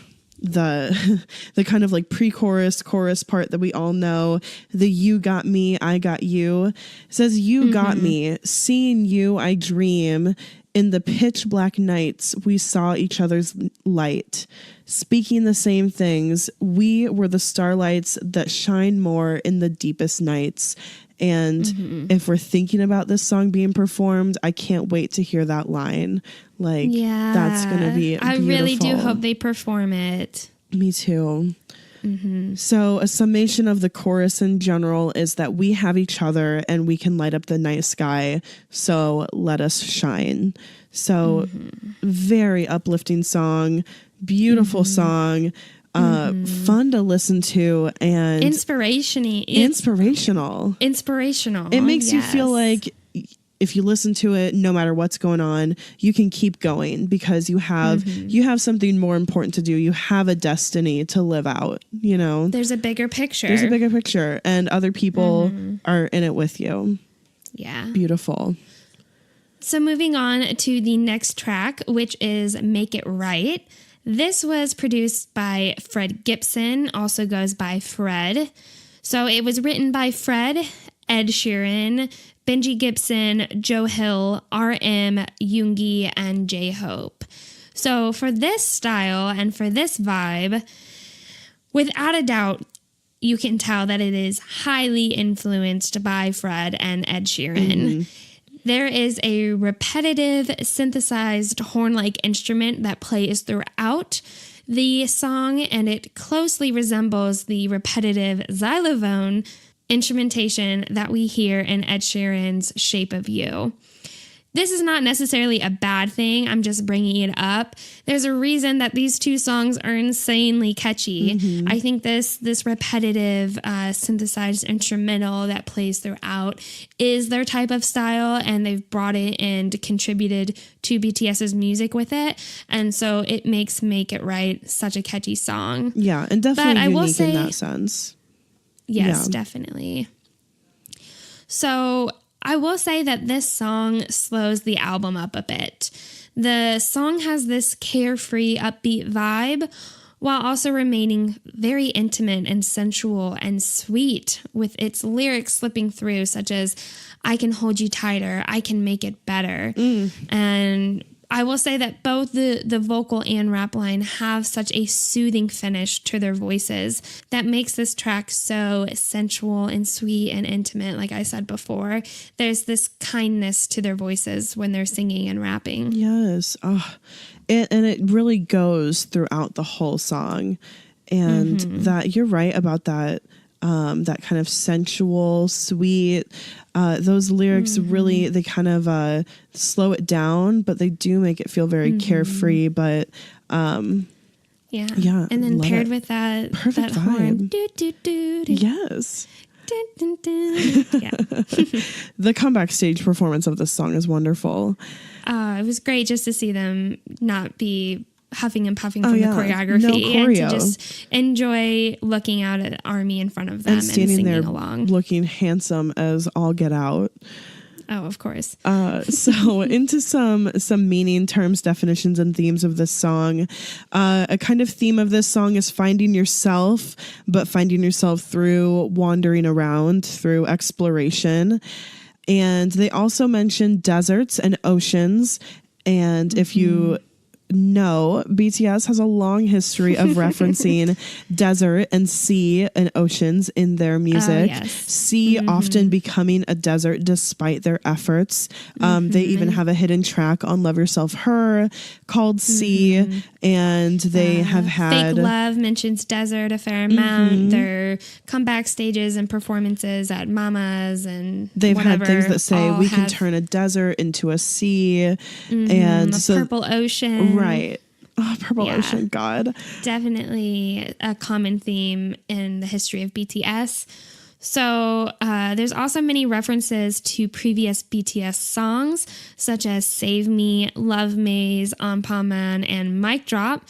kind of like pre-chorus, chorus part that we all know, the you got me, I got you. It says, you got me, seeing you, I dream. In the pitch black nights, we saw each other's light. Speaking the same things, we were the starlights that shine more in the deepest nights. And if we're thinking about this song being performed, I can't wait to hear that line. Like, that's going to be beautiful. I really do hope they perform it. Me too. So a summation of the chorus in general is that we have each other and we can light up the night sky. So let us shine. So very uplifting song, beautiful song, fun to listen to, and inspirational. It makes you feel like if you listen to it, no matter what's going on, you can keep going because you have something more important to do. You have a destiny to live out, you know. There's a bigger picture. And other people are in it with you. Yeah. Beautiful. So moving on to the next track, which is Make It Right. This was produced by Fred Gibson, also goes by Fred. So it was written by Fred, Ed Sheeran, Benji Gibson, Joe Hill, R.M., Jungi, and J-Hope. So for this style and for this vibe, without a doubt, you can tell that it is highly influenced by Fred and Ed Sheeran. There is a repetitive synthesized horn-like instrument that plays throughout the song, and it closely resembles the repetitive xylophone instrumentation that we hear in Ed Sheeran's Shape of You. This is not necessarily a bad thing. I'm just bringing it up. There's a reason that these two songs are insanely catchy. I think this repetitive synthesized instrumental that plays throughout is their type of style, and they've brought it and contributed to BTS's music with it. And so it makes Make It Right such a catchy song. Yeah, and definitely but I will unique say, in that sense. Yes, definitely. So I will say that this song slows the album up a bit. The song has this carefree, upbeat vibe while also remaining very intimate and sensual and sweet, with its lyrics slipping through, such as, I can hold you tighter, I can make it better. And I will say that both the vocal and rap line have such a soothing finish to their voices that makes this track so sensual and sweet and intimate. Like I said before, there's this kindness to their voices when they're singing and rapping. Yes. And it really goes throughout the whole song. And that you're right about that. That kind of sensual, sweet, those lyrics really, they kind of slow it down, but they do make it feel very carefree, but yeah. And then paired with that perfect that horn. vibe. Do, do, do, do. Yes. Dun, dun, dun. Yeah. The comeback stage performance of this song is wonderful. It was great just to see them not be huffing and puffing from the choreography, no choreo. And to just enjoy looking out at Army in front of them and singing there along, looking handsome as all get out. Oh, of course. So into some meaning, terms, definitions, and themes of this song. A kind of theme of this song is finding yourself, but finding yourself through wandering around, through exploration. And they also mention deserts and oceans. And if you know, BTS has a long history of referencing desert and sea and oceans in their music. Sea often becoming a desert despite their efforts. They even have a hidden track on Love Yourself Her called Sea, and they have had Fake Love mentions desert a fair amount. Their comeback stages and performances at Mama's, and they've had things that say we can turn a desert into a sea, and a purple ocean. Right. Oh, Purple Ocean, God. Definitely a common theme in the history of BTS. So there's also many references to previous BTS songs, such as Save Me, Love Maze, On Man, and Mic Drop.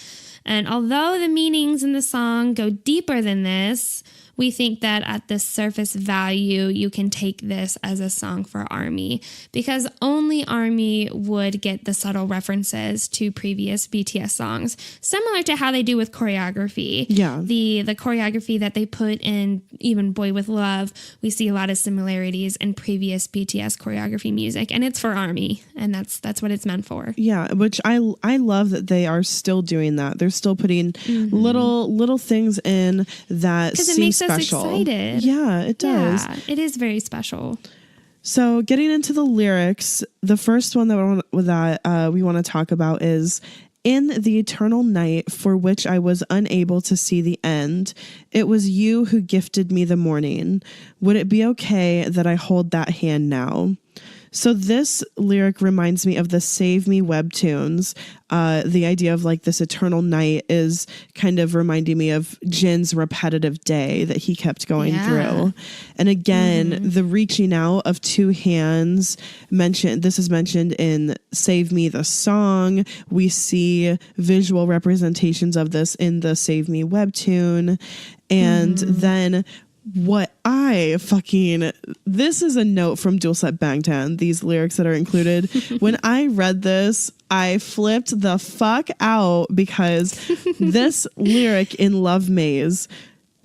And although the meanings in the song go deeper than this, we think that at the surface value, you can take this as a song for ARMY, because only ARMY would get the subtle references to previous BTS songs, similar to how they do with choreography. Yeah. The choreography that they put in even Boy With Love, we see a lot of similarities in previous BTS choreography music, and it's for ARMY, and that's what it's meant for. Yeah, which I love that they are still doing that. They're still putting little things in that seem special. Excited. Yeah, it does. Yeah, it is very special. So getting into the lyrics, the first one that we want to talk about is, in the eternal night for which I was unable to see the end, it was you who gifted me the morning. Would it be okay that I hold that hand now? So this lyric reminds me of the Save Me webtoons. The idea of like this eternal night is kind of reminding me of Jin's repetitive day that he kept going through. And again, the reaching out of two hands this is mentioned in Save Me, the song. We see visual representations of this in the Save Me webtoon. And then this is a note from Dual Set Bangtan, these lyrics that are included. When I read this, I flipped the fuck out because this lyric in Love Maze,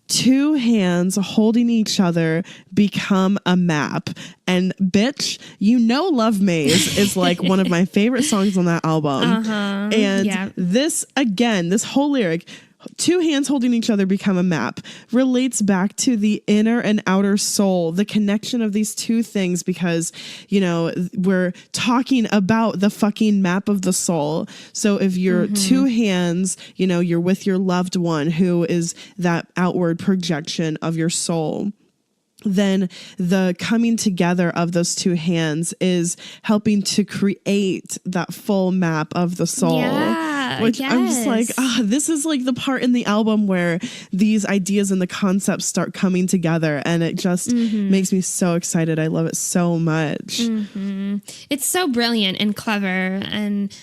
two hands holding each other become a map. And bitch, you know Love Maze is like one of my favorite songs on that album. And this, again, this whole lyric, two hands holding each other become a map, relates back to the inner and outer soul, the connection of these two things, because, you know, we're talking about the fucking map of the soul. So if you're two hands, you know, you're with your loved one who is that outward projection of your soul, then the coming together of those two hands is helping to create that full map of the soul. Which I'm just like, this is like the part in the album where these ideas and the concepts start coming together, and it just makes me so excited. I love it so much. It's so brilliant and clever and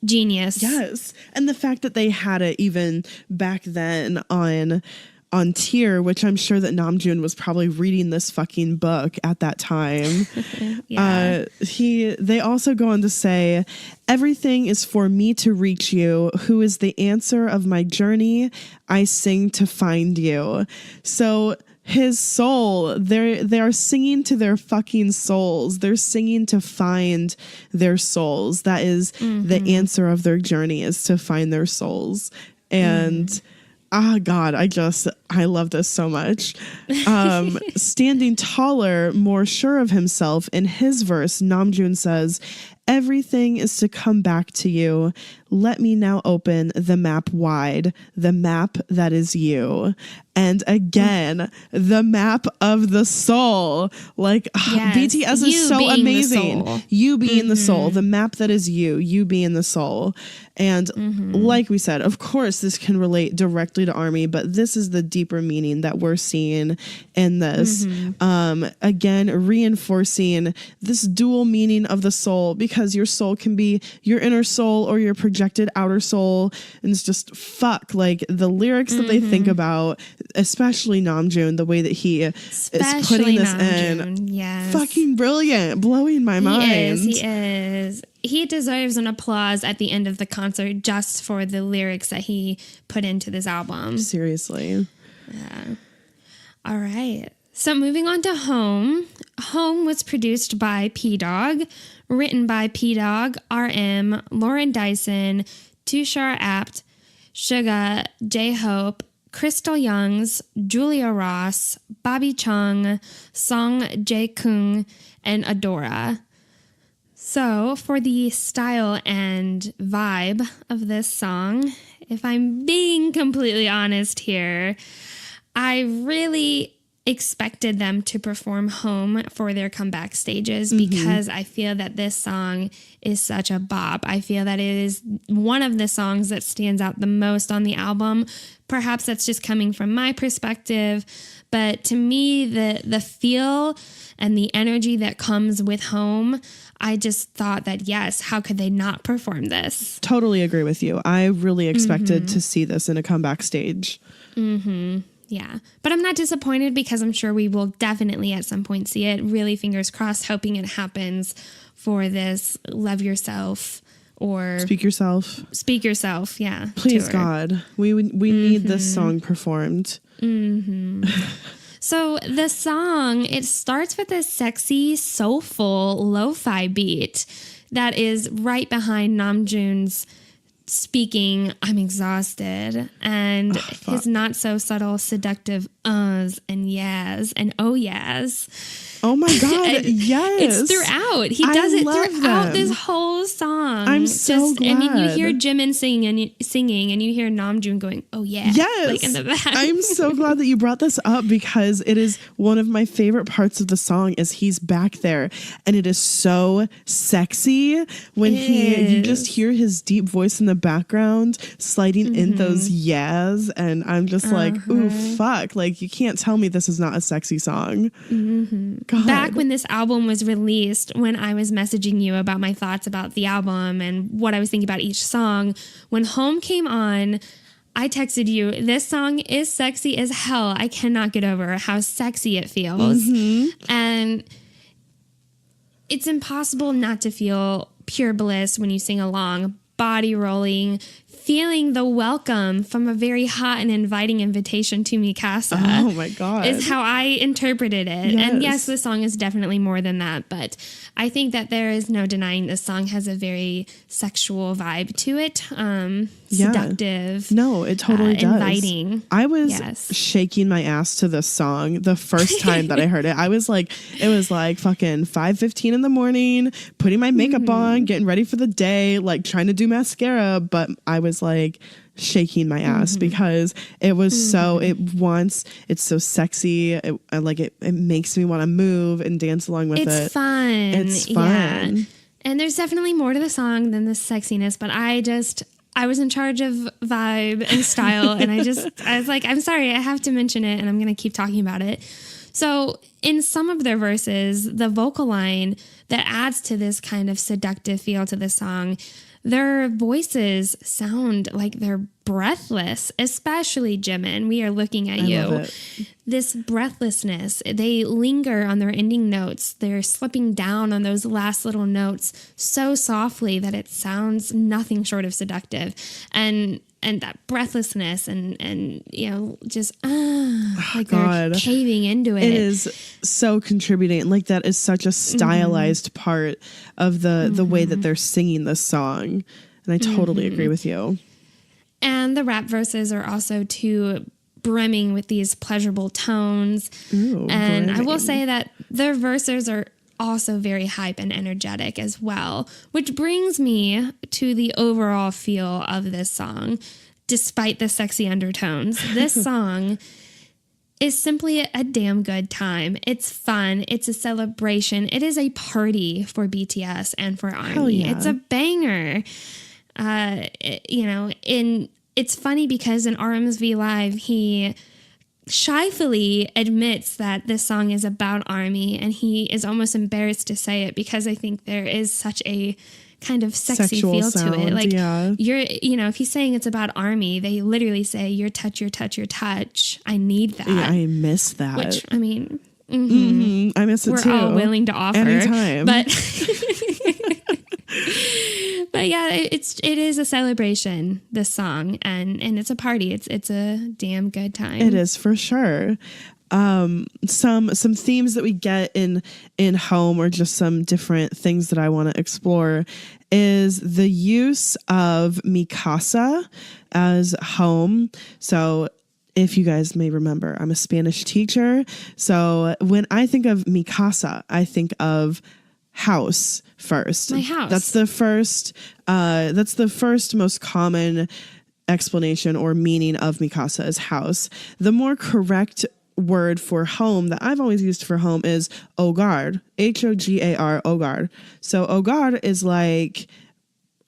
genius. Yes. And the fact that they had it even back then on tier, which I'm sure that Namjoon was probably reading this fucking book at that time. They also go on to say, everything is for me to reach you, who is the answer of my journey. I sing to find you. So his soul, they are singing to their fucking souls. They're singing to find their souls. That is the answer of their journey, is to find their souls. And God, I love this so much. Standing taller, more sure of himself, in his verse, Namjoon says, everything is to come back to you. Let me now open the map wide, the map that is you. And again, the map of the soul. Like, BTS is so amazing. You being the soul, the map that is you being the soul. And like we said, of course, this can relate directly to ARMY, but this is the deeper meaning that we're seeing in this. Again, reinforcing this dual meaning of the soul, because your soul can be your inner soul or your projected outer soul. And it's just like the lyrics that they think about, especially Namjoon, the way that he is putting this in. Fucking brilliant. Blowing my mind. He is. He deserves an applause at the end of the concert just for the lyrics that he put into this album. Seriously. Yeah. All right. So moving on to Home. Home was produced by P-Dog, written by P-Dog, RM, Lauren Dyson, Tushar Apt, Suga, J-Hope, Crystal Youngs, Julia Ross, Bobby Chung, Song Jae-kung, and Adora. So for the style and vibe of this song, if I'm being completely honest here, I really expected them to perform Home for their comeback stages because I feel that this song is such a bop. I feel that it is one of the songs that stands out the most on the album. Perhaps that's just coming from my perspective, but to me, the feel and the energy that comes with Home, I just thought that, yes, how could they not perform this? Totally agree with you. I really expected to see this in a comeback stage. Yeah, but I'm not disappointed because I'm sure we will definitely at some point see it. Really, fingers crossed, hoping it happens for this Love Yourself or Speak Yourself. Yeah, tour. Please, God, we need this song performed. So the song, it starts with a sexy, soulful lo-fi beat that is right behind Namjoon's speaking, I'm exhausted, and his not so subtle, seductive uhs and yes and oh yes. Oh my God, yes. It's throughout. He does it throughout this whole song. I'm so glad. I mean, you hear Jimin singing and you hear Namjoon going, oh yeah. Yes. Like in the back. I'm so glad that you brought this up because it is one of my favorite parts of the song is he's back there and it is so sexy when you just hear his deep voice in the background sliding in those yes, and I'm just like, ooh, fuck. Like, you can't tell me this is not a sexy song. God. Back when this album was released, when I was messaging you about my thoughts about the album and what I was thinking about each song, when Home came on, I texted you, this song is sexy as hell. I cannot get over how sexy it feels. And it's impossible not to feel pure bliss when you sing along, body rolling, feeling the welcome from a very hot and inviting invitation to Mikasa. Oh my God. Is how I interpreted it. Yes. And yes, the song is definitely more than that, but I think that there is no denying this song has a very sexual vibe to it. Seductive. No, it totally does. Inviting. I was shaking my ass to this song the first time that I heard it. I was like, it was like fucking 5:15 in the morning, putting my makeup on, getting ready for the day, like trying to do mascara, but I was like shaking my ass because it was it's so sexy. It makes me want to move and dance along with it. It's fun. It's fun. Yeah. And there's definitely more to the song than the sexiness, but I was in charge of vibe and style, and I was like, I'm sorry, I have to mention it, and I'm going to keep talking about it. So in some of their verses, the vocal line that adds to this kind of seductive feel to the song, their voices sound like they're breathless, especially Jimin. We are looking at you. Love it. This breathlessness, they linger on their ending notes. They're slipping down on those last little notes so softly that it sounds nothing short of seductive. And that breathlessness and just like they're caving into it. It is so contributing. Like that is such a stylized part of the way that they're singing this song. And I totally agree with you. And the rap verses are also too brimming with these pleasurable tones. Ooh, and brimming. I will say that their verses are also very hype and energetic as well, which brings me to the overall feel of this song. Despite the sexy undertones, this song is simply a damn good time. It's fun. It's a celebration. It is a party for BTS and for ARMY. Yeah. It's a banger. It's funny because in RMSV Live, he shyfully admits that this song is about ARMY, and he is almost embarrassed to say it because I think there is such a kind of sexy sexual feel sound, to it. Like yeah. if he's saying it's about ARMY, they literally say your touch, your touch, your touch. I need that. Yeah, I miss that. Which, I mean, I miss it we're too. all willing to offer. Anytime. But but yeah, it is a celebration, this song, and it's a party. It's a damn good time. It is for sure. Some themes that we get in Home, or just some different things that I want to explore, is the use of Mikasa as Home. So if you guys may remember, I'm a Spanish teacher. So when I think of Mikasa, I think of house first. My house. That's the first most common explanation or meaning of Mikasa as house. The more correct word for home that I've always used for home is hogar, Hogar, hogar. So hogar is like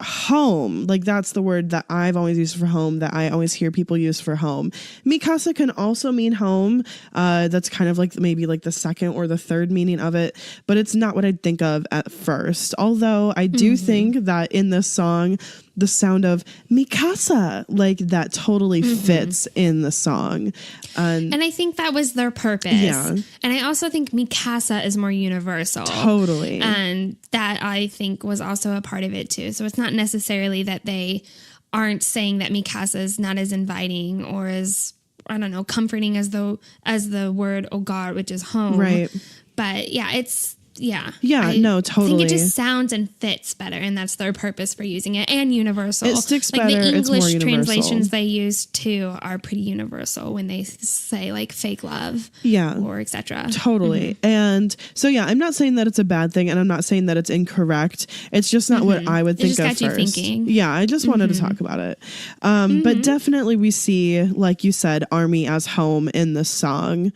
home. Like that's the word that I've always used for home, that I always hear people use for home. Mikasa can also mean home. That's kind of like maybe like the second or the third meaning of it, but it's not what I'd think of at first. Although I do think that in this song, the sound of Mikasa, like that totally fits in the song. And I think that was their purpose. Yeah. And I also think Mikasa is more universal. Totally. And that I think was also a part of it too. So it's not necessarily that they aren't saying that Mikasa is not as inviting or as, I don't know, comforting as the word hogar, which is home. Right. But yeah, no, totally. I think it just sounds and fits better, and that's their purpose for using it, and universal. It sticks like better. The It's more English universal. translations they use too are pretty universal when they say like fake love, or etc. Totally. And so I'm not saying that it's a bad thing, and I'm not saying that it's incorrect. It's just not what I would think just of got you first. thinking. Yeah, I just wanted to talk about it. But definitely we see, like you said, ARMY as home in this song.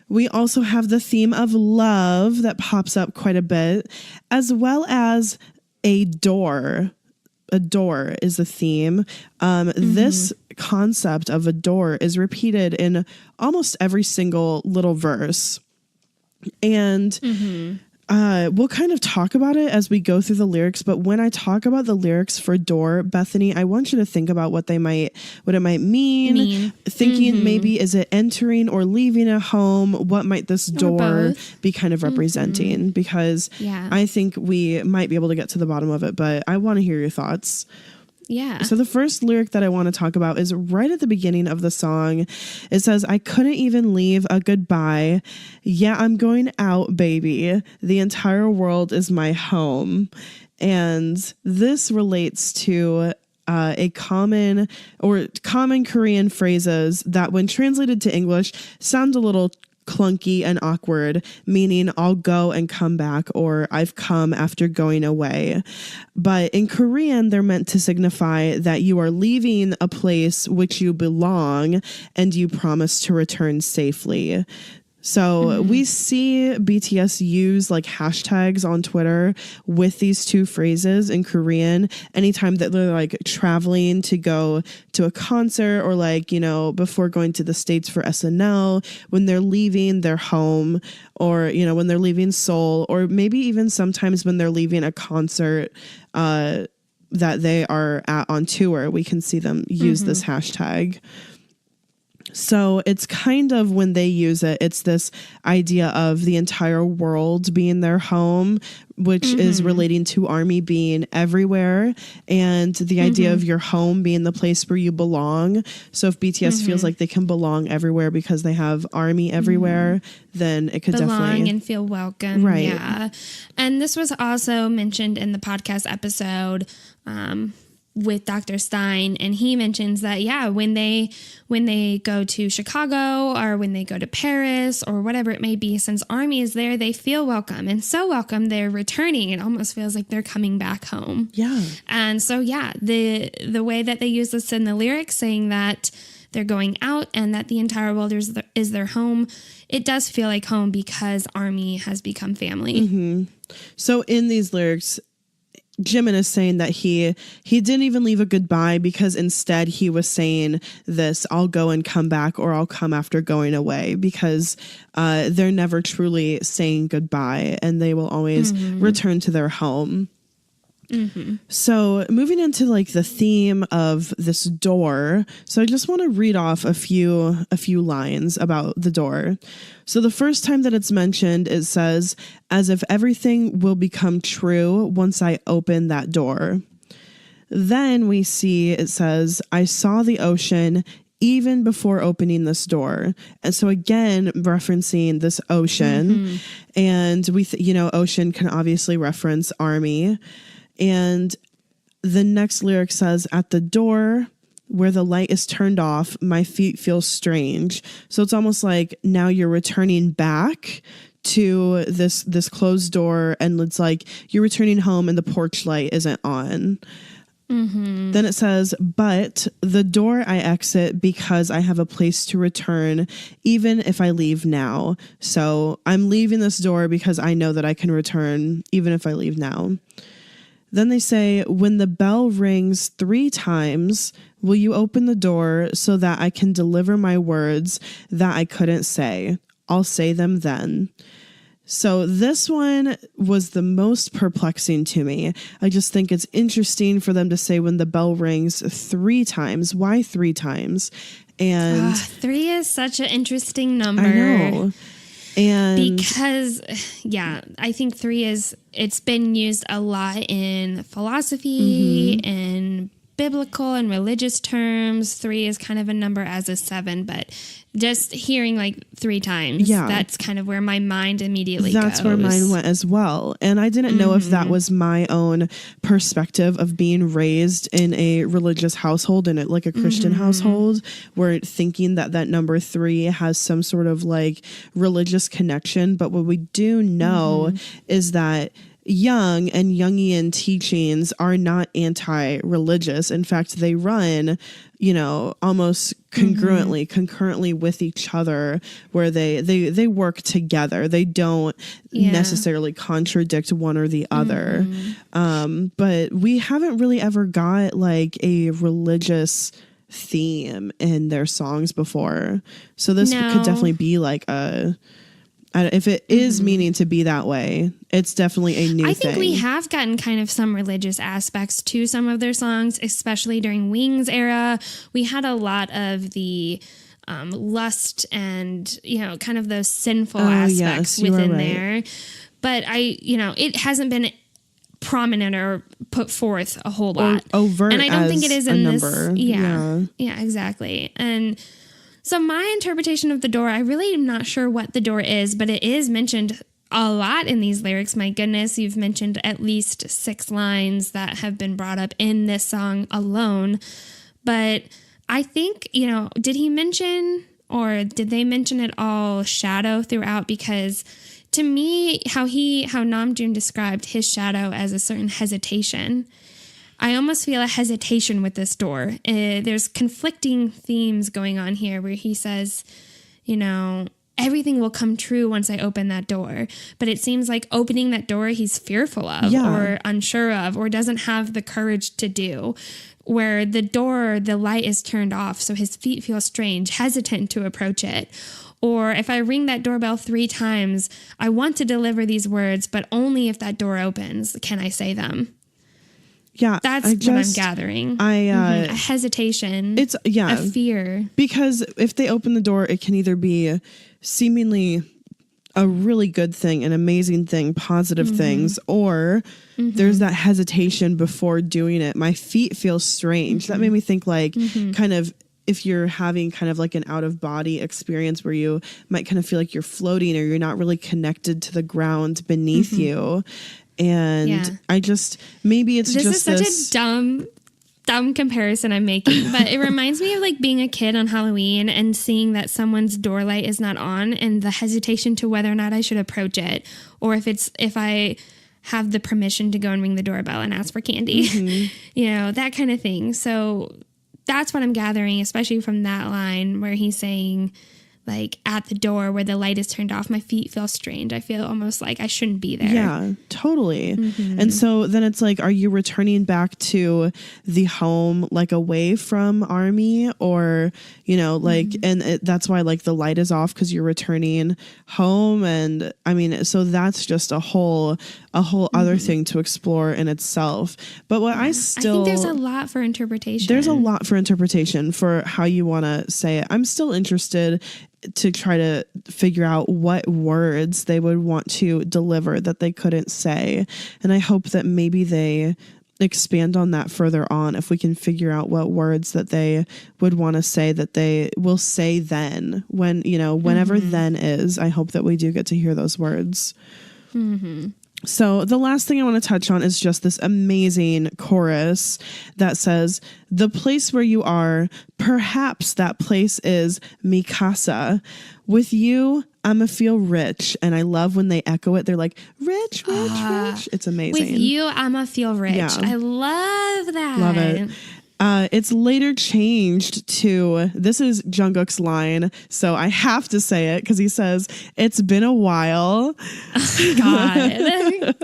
We also have the theme of love that pops up quite a bit, as well as a door. A door is a theme. This concept of a door is repeated in almost every single little verse. And We'll kind of talk about it as we go through the lyrics, but when I talk about the lyrics for Door, Bethany, I want you to think about what it might mean. Thinking maybe, is it entering or leaving a home? What might this door be kind of representing? Because I think we might be able to get to the bottom of it, but I want to hear your thoughts. Yeah. So the first lyric that I want to talk about is right at the beginning of the song. It says, I couldn't even leave a goodbye. Yeah, I'm going out, baby. The entire world is my home. And this relates to a common Korean phrases that when translated to English sound a little clunky and awkward, meaning I'll go and come back, or I've come after going away. But in Korean, they're meant to signify that you are leaving a place which you belong and you promise to return safely. So we see BTS use like hashtags on Twitter with these two phrases in Korean anytime that they're like traveling to go to a concert, or like, you know, before going to the States for SNL, when they're leaving their home, or, you know, when they're leaving Seoul, or maybe even sometimes when they're leaving a concert that they are at on tour, we can see them use this hashtag. So it's kind of, when they use it, it's this idea of the entire world being their home, which is relating to ARMY being everywhere, and the idea of your home being the place where you belong. So if BTS feels like they can belong everywhere because they have ARMY everywhere, then it could belong definitely and feel welcome. Right. Yeah. And this was also mentioned in the podcast episode with Dr. Stein, and he mentions that when they go to Chicago, or when they go to Paris, or whatever it may be, since ARMY is there, they feel welcome, and so welcome they're returning. It almost feels like they're coming back home. Yeah. And so the way that they use this in the lyrics, saying that they're going out and that the entire world is their home, it does feel like home because ARMY has become family. So in these lyrics, Jimin is saying that he didn't even leave a goodbye, because instead he was saying this, I'll go and come back, or I'll come after going away, because they're never truly saying goodbye, and they will always return to their home. So moving into like the theme of this door. So I just want to read off a few lines about the door. So the first time that it's mentioned, it says, as if everything will become true once I open that door. Then we see it says, I saw the ocean even before opening this door. And so again, referencing this ocean, and we, ocean can obviously reference ARMY. And the next lyric says, at the door where the light is turned off, my feet feel strange. So it's almost like now you're returning back to this closed door, and it's like you're returning home and the porch light isn't on. Then it says, but the door I exit because I have a place to return, even if I leave now. So I'm leaving this door because I know that I can return even if I leave now. Then they say, when the bell rings 3 times, will you open the door so that I can deliver my words that I couldn't say? I'll say them then. So this one was the most perplexing to me. I just think it's interesting for them to say when the bell rings 3 times. Why 3 times? And 3 is such an interesting number. I know. And because, I think 3 it's been used a lot in philosophy and biblical and religious terms. 3 is kind of a number as a 7, but just hearing like 3 times, that's kind of where my mind immediately goes. That's where mine went as well. And I didn't know if that was my own perspective of being raised in a religious household, and like a Christian household, where thinking that number 3 has some sort of like religious connection. But what we do know is that Jung and Jungian teachings are not anti-religious. In fact, they run, almost concurrently with each other, where they work together. They don't necessarily contradict one or the other. But we haven't really ever got like a religious theme in their songs before. So this could definitely be like a if it is meaning to be that way, it's definitely a new thing. I think we have gotten kind of some religious aspects to some of their songs, especially during Wings era. We had a lot of the lust and, kind of those sinful aspects within there. But it hasn't been prominent or put forth a whole lot. Or overt, and I don't think it is in this. Yeah, exactly. And so my interpretation of the door, I really am not sure what the door is, but it is mentioned a lot in these lyrics. My goodness, you've mentioned at least 6 lines that have been brought up in this song alone. But I think, did he mention, or did they mention at all, shadow throughout? Because to me, how Namjoon described his shadow as a certain hesitation, I almost feel a hesitation with this door. There's conflicting themes going on here where he says, everything will come true once I open that door. But it seems like opening that door he's fearful of or unsure of or doesn't have the courage to do. Where the door, the light is turned off, so his feet feel strange, hesitant to approach it. Or if I ring that doorbell 3 times, I want to deliver these words, but only if that door opens can I say them. Yeah, that's what I'm gathering. A hesitation. It's a fear. Because if they open the door, it can either be seemingly a really good thing, an amazing thing, positive things, or there's that hesitation before doing it. My feet feel strange. That made me think like kind of if you're having kind of like an out of body experience where you might kind of feel like you're floating or you're not really connected to the ground beneath you. And I just, maybe it's this just is such a dumb comparison I'm making, but it reminds me of like being a kid on Halloween and seeing that someone's door light is not on and the hesitation to whether or not I should approach it, or if I have the permission to go and ring the doorbell and ask for candy, that kind of thing. So that's what I'm gathering, especially from that line where he's saying, like, at the door where the light is turned off, my feet feel strange. I feel almost like I shouldn't be there. Yeah, totally. And so then it's like, are you returning back to the home, like away from army, or, and that's why like the light is off because you're returning home. And I mean, so that's just a whole other thing to explore in itself. But what I think there's a lot for interpretation. There's a lot for interpretation for how you want to say it. I'm still interested to try to figure out what words they would want to deliver that they couldn't say. And I hope that maybe they expand on that further on if we can figure out what words that they would want to say that they will say then when, whenever then is. I hope that we do get to hear those words. So the last thing I want to touch on is just this amazing chorus that says, the place where you are, perhaps that place is Mikasa. With you, I'ma feel rich. And I love when they echo it. They're like, rich, rich, rich. It's amazing. With you, I'ma feel rich. Yeah. I love that. Love it. It's later changed to, this is Jungkook's line, so I have to say it because he says, it's been a while. God.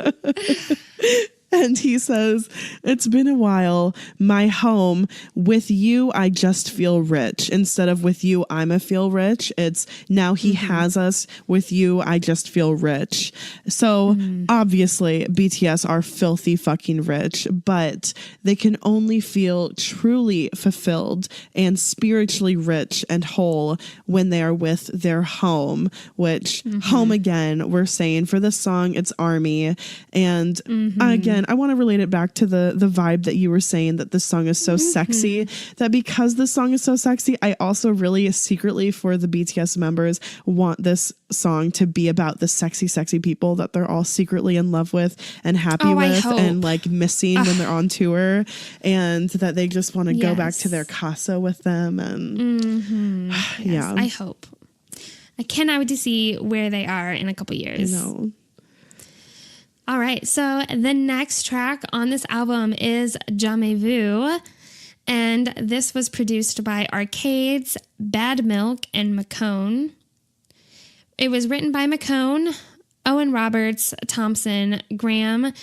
And he says, it's been a while, my home, with you, I just feel rich. Instead of with you, I'ma feel rich. It's now he has us, with you, I just feel rich. So obviously BTS are filthy fucking rich, but they can only feel truly fulfilled and spiritually rich and whole when they are with their home, which home again, we're saying for this song, it's ARMY. And again, I want to relate it back to the vibe that you were saying that this song is so sexy, that because this song is so sexy, I also really secretly for the BTS members want this song to be about the sexy, sexy people that they're all secretly in love with and happy with and like missing when they're on tour, and that they just want to go back to their casa with them. And yeah, I hope. I cannot wait to see where they are in a couple years. I know. All right, so the next track on this album is Jamais Vu, and this was produced by Arcades, Bad Milk, and McCone. It was written by McCone, Owen Roberts, Thompson, Graham,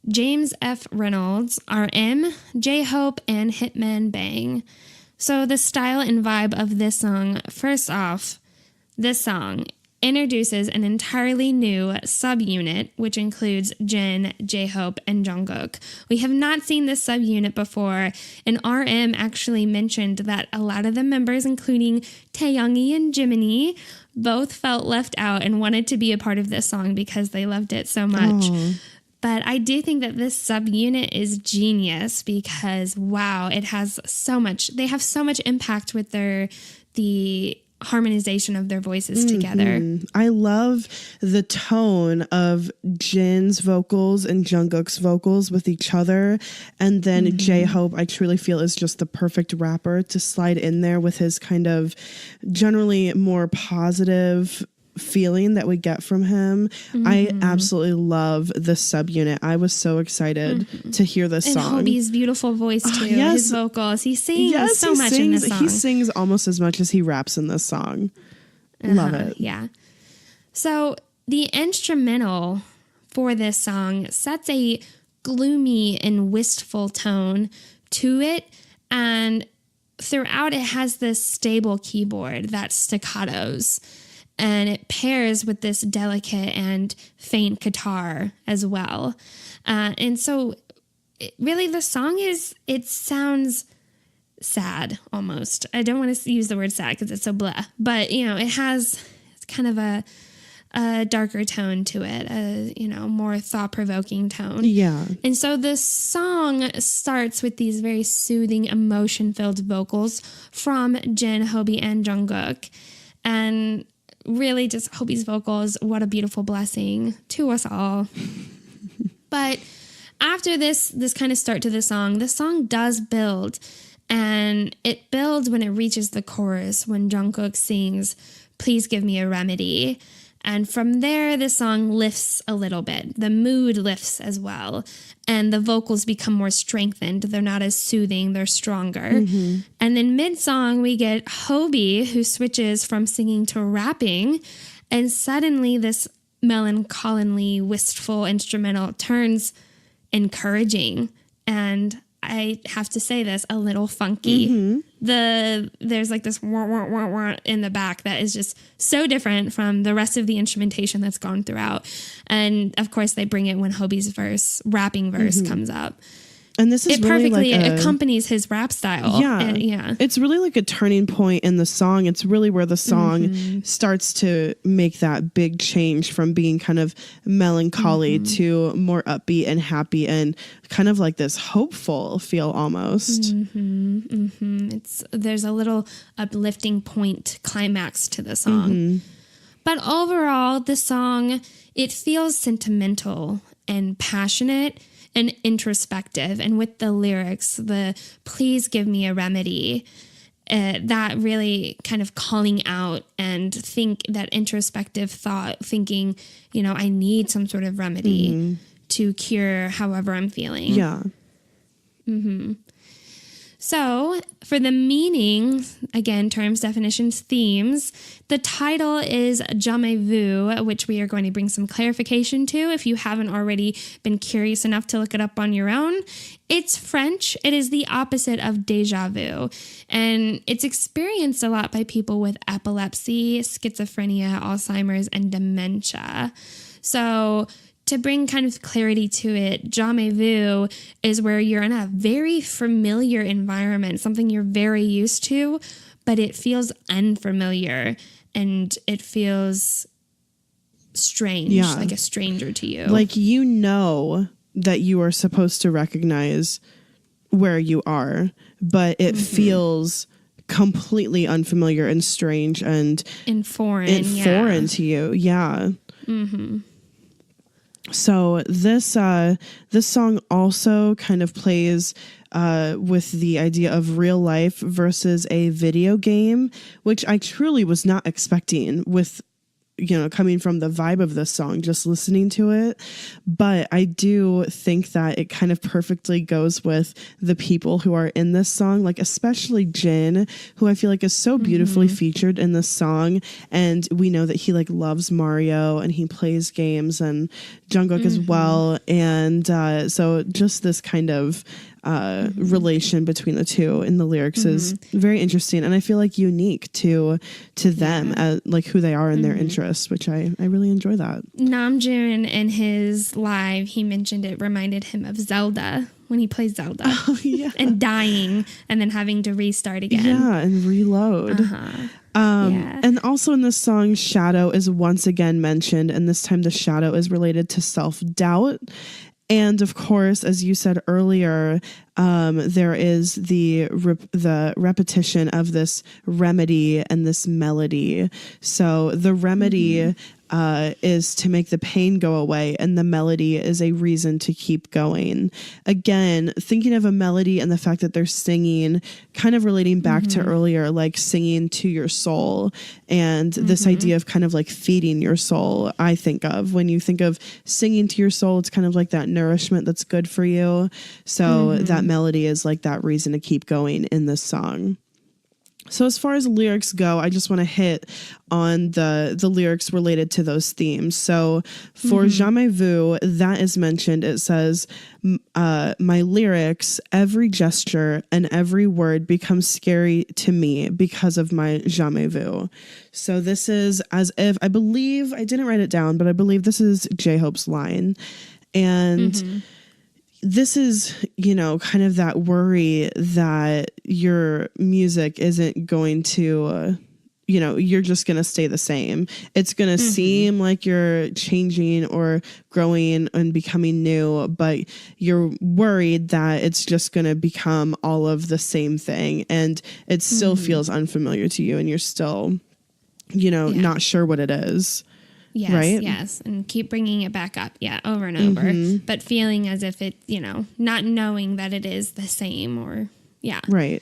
James F. Reynolds, RM, J-Hope, and Hitman Bang. So the style and vibe of this song, first off, this song introduces an entirely new subunit, which includes Jin, J-Hope, and Jungkook. We have not seen this subunit before, and RM actually mentioned that a lot of the members, including Taeyoungi and Jiminy, both felt left out and wanted to be a part of this song because they loved it so much. Oh. But I do think that this subunit is genius because, wow, it has so much. They have so much impact with the harmonization of their voices together. I love the tone of Jin's vocals and Jungkook's vocals with each other. And then J-Hope, I truly feel, is just the perfect rapper to slide in there with his kind of generally more positive feeling that we get from him. I absolutely love the subunit. I was so excited to hear this song. And Hobie's beautiful voice too. His vocals. He sings so much in this song. He sings almost as much as he raps in this song. Love it. Yeah. So the instrumental for this song sets a gloomy and wistful tone to it, and throughout it has this stable keyboard that staccatos. And it pairs with this delicate and faint guitar as well. And so really the song it sounds sad almost. I don't want to use the word sad because it's so blah. But, it's kind of a darker tone to it, a more thought-provoking tone. Yeah. And so the song starts with these very soothing, emotion-filled vocals from Jin, Hobie, and Jungkook. And really just Hobie's vocals, what a beautiful blessing to us all. But after this kind of start to the song does build, and it builds when it reaches the chorus when Jungkook sings, "Please give me a remedy." And from there, the song lifts a little bit. The mood lifts as well. And the vocals become more strengthened. They're not as soothing. They're stronger. And then mid-song, we get Hobie, who switches from singing to rapping. And suddenly, this melancholy, wistful instrumental turns encouraging. And I have to say this, a little funky. There's like this wah, wah, wah, wah in the back that is just so different from the rest of the instrumentation that's gone throughout. And of course they bring it when Hobie's rapping verse comes up. And this is it really perfectly like accompanies his rap style. Yeah. It's really like a turning point in the song. It's really where the song starts to make that big change from being kind of melancholy to more upbeat and happy and kind of like this hopeful feel almost. There's a little uplifting point climax to the song. But overall, the song, it feels sentimental and passionate and introspective. And with the lyrics, the "please give me a remedy," that really kind of calling out and think that introspective thought, thinking, I need some sort of remedy to cure however I'm feeling. Yeah. So for the meaning, again, terms, definitions, themes, the title is Jamais Vu, which we are going to bring some clarification to if you haven't already been curious enough to look it up on your own. It's French. It is the opposite of déjà vu. And it's experienced a lot by people with epilepsy, schizophrenia, Alzheimer's, and dementia. So to bring kind of clarity to it, jamais vu is where you're in a very familiar environment, something you're very used to, but it feels unfamiliar and it feels strange, like a stranger to you. Like that you are supposed to recognize where you are, but it feels completely unfamiliar and strange and foreign to you. Yeah. So this song also kind of plays with the idea of real life versus a video game, which I truly was not expecting with, coming from the vibe of this song, just listening to it. But I do think that it kind of perfectly goes with the people who are in this song, like especially Jin, who I feel like is so beautifully featured in this song. And we know that he loves Mario and he plays games, and Jungkook as well. And so just this kind of relation between the two in the lyrics is very interesting, and I feel like unique to them, like who they are and their interests, which I really enjoy that. Namjoon in his live, he mentioned it reminded him of Zelda when he plays Zelda. Oh, yeah. And dying and then having to restart again. Yeah, and reload. And also in this song, shadow is once again mentioned, and this time the shadow is related to self-doubt. And of course, as you said earlier, there is the repetition of this remedy and this melody. So the remedy is to make the pain go away, and the melody is a reason to keep going. Again, thinking of a melody and the fact that they're singing, kind of relating back to earlier, like singing to your soul, and this idea of kind of like feeding your soul. I think of when you think of singing to your soul, it's kind of like that nourishment that's good for you. So that melody is like that reason to keep going in this song. So as far as lyrics go, I just want to hit on the lyrics related to those themes. So for Jamais Vu, that is mentioned. It says, my lyrics, every gesture and every word becomes scary to me because of my Jamais Vu. So this is as if, I believe, I didn't write it down, but I believe this is J-Hope's line. And this is, you know, kind of that worry that your music isn't going to, you know, you're just going to stay the same. It's going to seem like you're changing or growing and becoming new, but you're worried that it's just going to become all of the same thing. And it still feels unfamiliar to you, and you're still, you know, not sure what it is. Yes, right? Yes. And keep bringing it back up. Yeah. Over and over, but feeling as if it, you know, not knowing that it is the same or Right.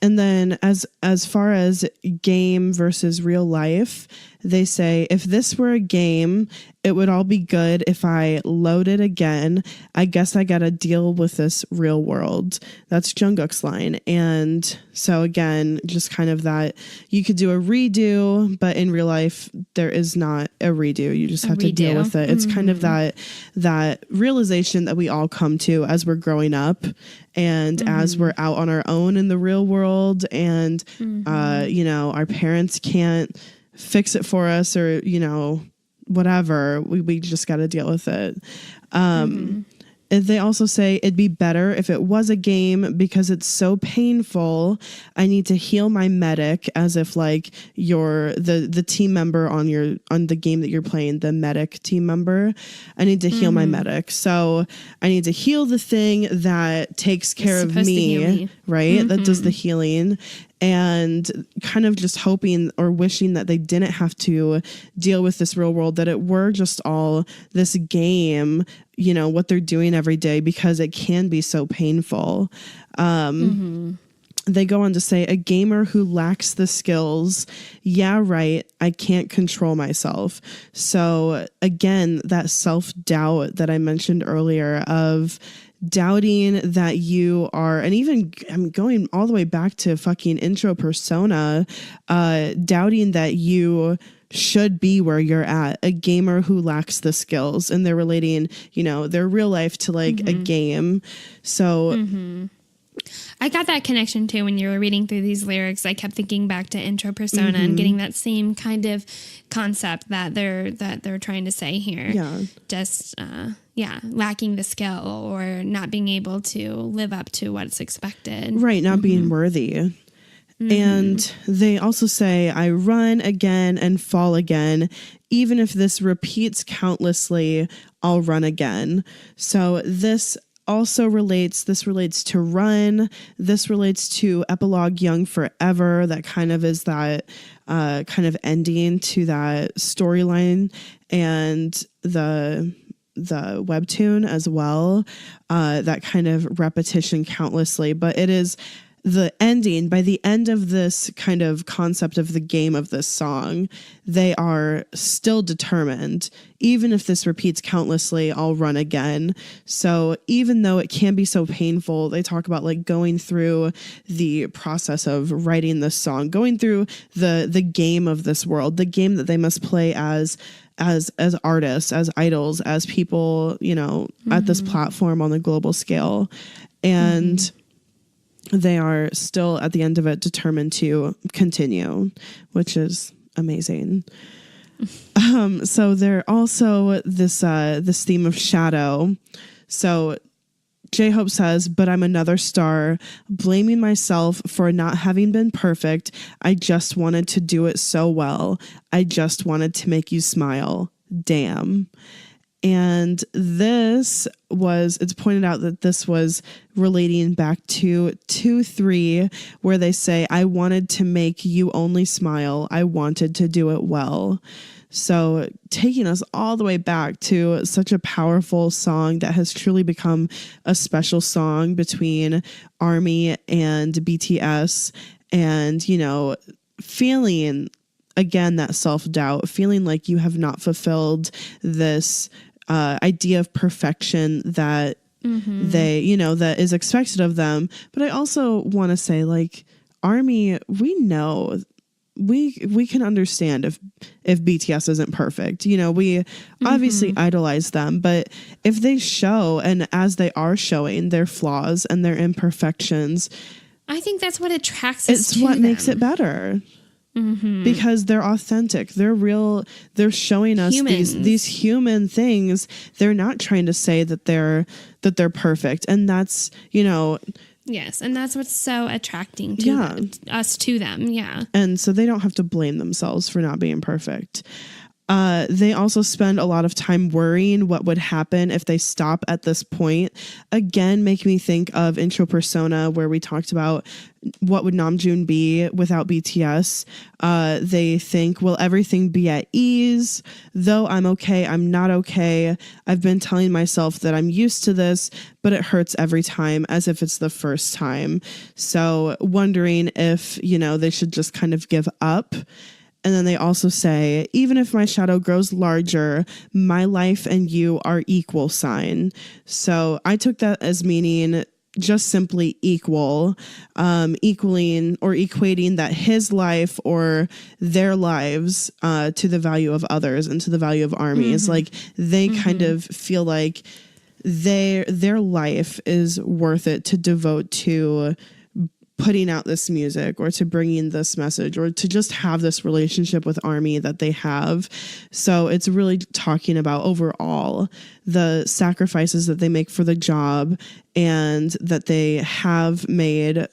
And then as far as game versus real life, they say, if this were a game, it would all be good if I load it again. I guess I got to deal with this real world. That's Jungkook's line. And so again, just kind of that you could do a redo, but in real life, there is not a redo. You just have to deal with it. It's kind of that realization that we all come to as we're growing up and as we're out on our own in the real world, and you know, our parents can't fix it for us, or, you know, whatever, we just got to deal with it. They also say it'd be better if it was a game because it's so painful. I need to heal my medic, as if like you're the team member on the game that you're playing, the medic team member. I need to heal my medic. So I need to heal the thing that takes care of me, right? That does the healing. And kind of just hoping or wishing that they didn't have to deal with this real world, that it were just all this game, you know, what they're doing every day, because it can be so painful. They go on to say, a gamer who lacks the skills. Yeah, right. I can't control myself. So again, that self-doubt that I mentioned earlier of doubting that you are, and even I'm going all the way back to fucking intro persona, doubting that you should be where you're at, a gamer who lacks the skills, and they're relating, you know, their real life to like a game. So I got that connection too when you were reading through these lyrics. I kept thinking back to intro persona and getting that same kind of concept that they're trying to say here. Yeah. Just lacking the skill or not being able to live up to what's expected. Right, not being worthy. And they also say, I run again and fall again. Even if this repeats countlessly, I'll run again. So this also relates to Run. This relates to Epilogue Young Forever. That kind of is that kind of ending to that storyline, and the webtoon as well. That kind of repetition countlessly, but it is the ending. By the end of this kind of concept of the game of this song, they are still determined. Even if this repeats countlessly, I'll run again. So even though it can be so painful, they talk about like going through the process of writing this song, going through the game of this world, the game that they must play as as artists, as idols, as people, you know, at this platform on the global scale. And they are still at the end of it determined to continue, which is amazing. So there also this theme of shadow. So J-Hope says, but I'm another star, blaming myself for not having been perfect. I just wanted to do it so well. I just wanted to make you smile. Damn. And it's pointed out that this was relating back to 2-3, where they say, I wanted to make you only smile. I wanted to do it well. So taking us all the way back to such a powerful song that has truly become a special song between ARMY and BTS, and, you know, feeling again that self-doubt, feeling like you have not fulfilled this idea of perfection that they, you know, that is expected of them. But I also want to say, like, ARMY, we know, we can understand if BTS isn't perfect. You know, we obviously idolize them, but if they show, and as they are showing, their flaws and their imperfections, I think that's what attracts us. It's what makes it better. Because they're authentic, they're real, they're showing us these human things. They're not trying to say that they're perfect, and that's, you know, yes, and that's what's so attracting to us to them. Yeah, and so they don't have to blame themselves for not being perfect. They also spend a lot of time worrying what would happen if they stop at this point. Again, make me think of Intro Persona, where we talked about what would Namjoon be without BTS. They think, will everything be at ease? Though I'm okay, I'm not okay. I've been telling myself that I'm used to this, but it hurts every time, as if it's the first time. So wondering if, you know, they should just kind of give up. And then they also say, even if my shadow grows larger, my life and you are equal sign. So I took that as meaning just simply equal, equaling or equating that his life or their lives to the value of others and to the value of ARMY. It's like they kind of feel like their life is worth it to devote to putting out this music, or to bringing this message, or to just have this relationship with ARMY that they have. So it's really talking about overall the sacrifices that they make for the job and that they have made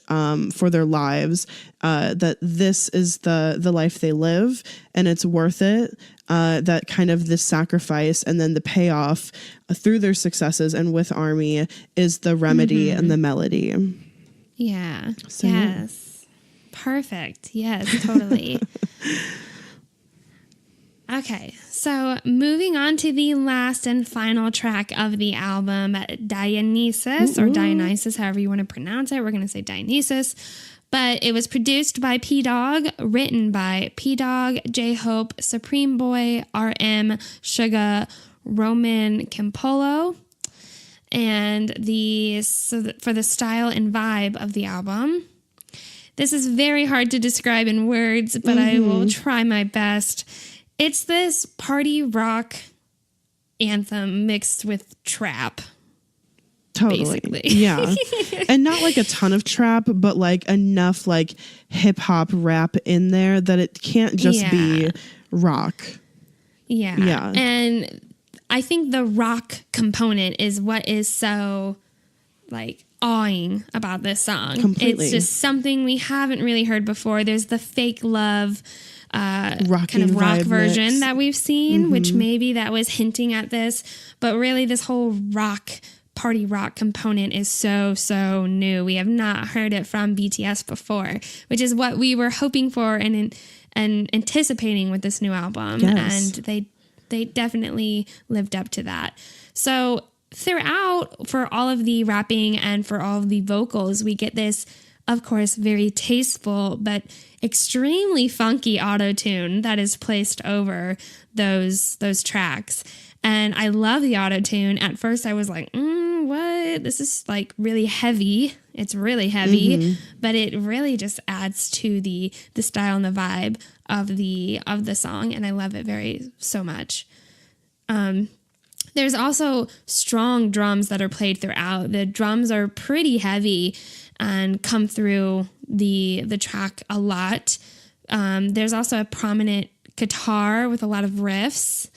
for their lives, that this is the life they live and it's worth it. That kind of this sacrifice and then the payoff through their successes and with ARMY is the remedy and the melody. Yeah. So, yes. Perfect. Yes, totally. Okay. So moving on to the last and final track of the album, Dionysus, or Dionysus, however you want to pronounce it. We're going to say Dionysus. But it was produced by P-Dog, written by P-Dog, J-Hope, Supreme Boy, RM, Suga, Roman Campolo. And for the style and vibe of the album, this is very hard to describe in words, but I will try my best. It's this party rock anthem mixed with trap. Totally. Basically. Yeah. And not like a ton of trap, but like enough like hip hop rap in there that it can't just be rock. Yeah. Yeah. And I think the rock component is what is so like awing about this song. Completely. It's just something we haven't really heard before. There's the fake love kind of rock version that we've seen, which maybe that was hinting at this, but really this whole party rock component is so new. We have not heard it from BTS before, which is what we were hoping for and anticipating with this new album. Yes. And they definitely lived up to that. So throughout, for all of the rapping and for all of the vocals, we get this, of course, very tasteful but extremely funky auto-tune that is placed over those tracks. And I love the auto-tune. At first I was like, what? This is like really heavy. It's really heavy, but it really just adds to the style and the vibe of the song, and I love it so much. There's also strong drums that are played throughout. The drums are pretty heavy and come through the track a lot. There's also a prominent guitar with a lot of riffs.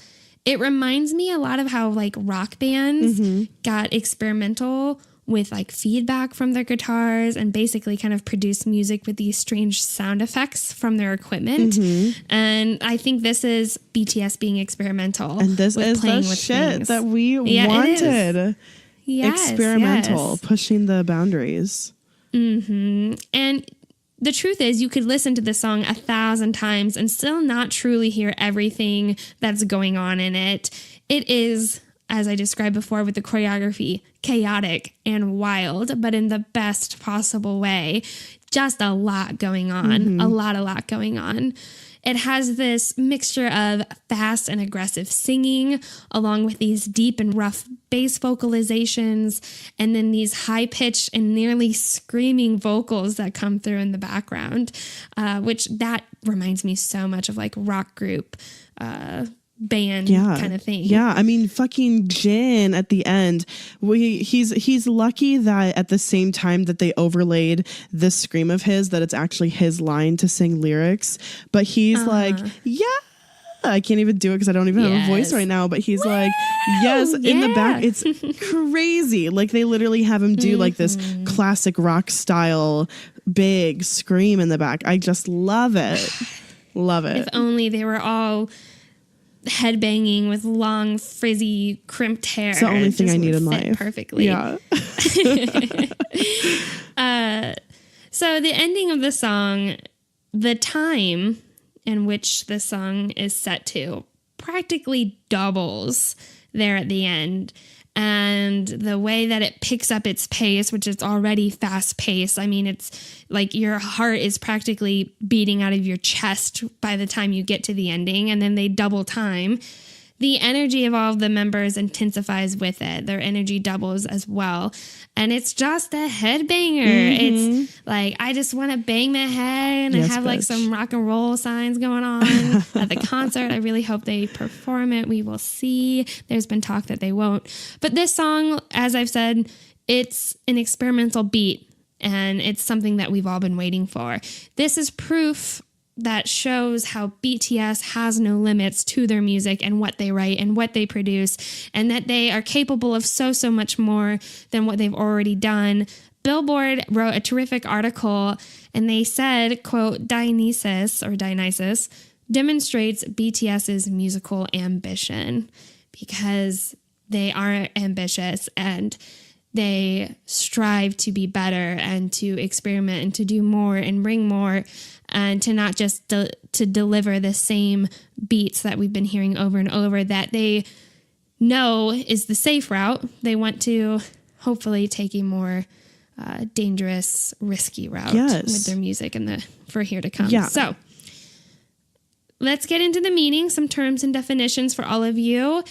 It reminds me a lot of how like rock bands got experimental with like feedback from their guitars and basically kind of produce music with these strange sound effects from their equipment. And I think this is BTS being experimental. And this with is playing the with shit things. that we wanted. Yes, experimental, yes. pushing the boundaries. And the truth is, you could listen to this song 1,000 times and still not truly hear everything that's going on in it. It is, as I described before with the choreography, chaotic and wild, but in the best possible way. Just a lot going on, a lot going on. It has this mixture of fast and aggressive singing, along with these deep and rough bass vocalizations, and then these high-pitched and nearly screaming vocals that come through in the background, which that reminds me so much of like rock group band kind of thing. Yeah, I mean, fucking Jin at the end. He's lucky that at the same time that they overlaid this scream of his, that it's actually his line to sing lyrics. But he's like, yeah. I can't even do it because I don't even have a voice right now. But he's like, yes, in the back. It's crazy. Like they literally have him do like this classic rock style big scream in the back. I just love it. Love it. If only they were all headbanging with long, frizzy, crimped hair. It's the only thing I need in life. Perfectly. Yeah. So the ending of the song, the time in which the song is set to, practically doubles there at the end. And the way that it picks up its pace, which is already fast paced. I mean, it's like your heart is practically beating out of your chest by the time you get to the ending. And then they double time. The energy of all of the members intensifies with it. Their energy doubles as well. And it's just a headbanger. It's like, I just want to bang my head and have like some rock and roll signs going on at the concert. I really hope they perform it. We will see. There's been talk that they won't. But this song, as I've said, it's an experimental beat. And it's something that we've all been waiting for. This is proof that shows how BTS has no limits to their music and what they write and what they produce, and that they are capable of so much more than what they've already done. Billboard wrote a terrific article, and they said, quote, Dionysus demonstrates BTS's musical ambition, because they are ambitious and they strive to be better and to experiment and to do more and bring more, and to not just to deliver the same beats that we've been hearing over and over that they know is the safe route. They want to hopefully take a more dangerous, risky route with their music for here to come. Yeah. So let's get into the meaning, some terms and definitions for all of you.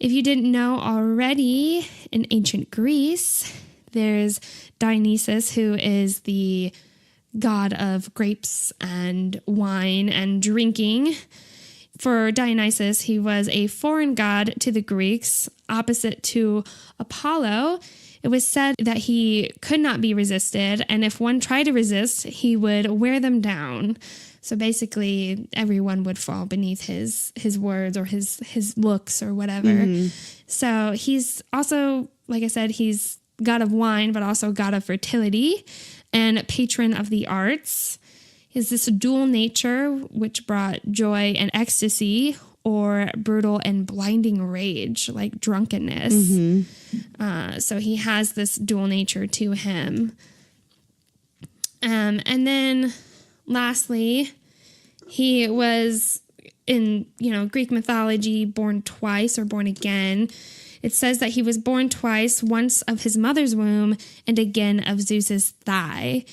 If you didn't know already, in ancient Greece, there's Dionysus, who is the god of grapes and wine and drinking. For Dionysus, he was a foreign god to the Greeks, opposite to Apollo. It was said that he could not be resisted, and if one tried to resist, he would wear them down. So basically, everyone would fall beneath his words or his looks or whatever. So he's also, like I said, he's god of wine, but also god of fertility and patron of the arts. Is this dual nature which brought joy and ecstasy, or brutal and blinding rage like drunkenness? So he has this dual nature to him. And then lastly, he was in, Greek mythology, born twice or born again. It says that he was born twice, once of his mother's womb and again of Zeus's thigh.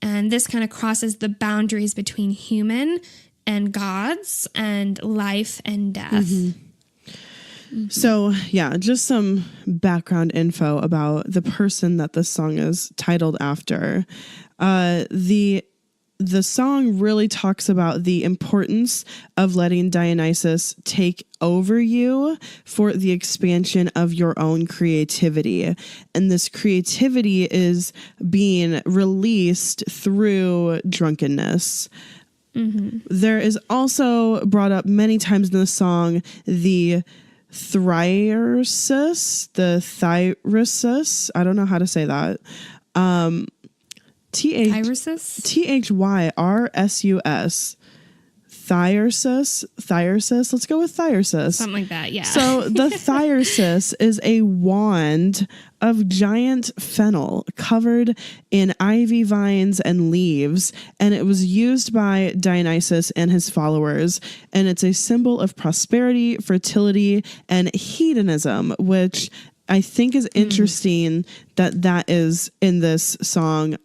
And this kind of crosses the boundaries between human and gods and life and death. So, yeah, just some background info about the person that this song is titled after. The the song really talks about the importance of letting Dionysus take over you for the expansion of your own creativity. And this creativity is being released through drunkenness. Mm-hmm. There is also brought up many times in the song the thyrosis. I don't know how to say that. Thyrosis? Thyrosus. Thyrosis. Let's go with thyrosis. Something like that, yeah. So the thyrosis is a wand of giant fennel covered in ivy vines and leaves, and it was used by Dionysus and his followers, and it's a symbol of prosperity, fertility, and hedonism, which I think is interesting that is in this song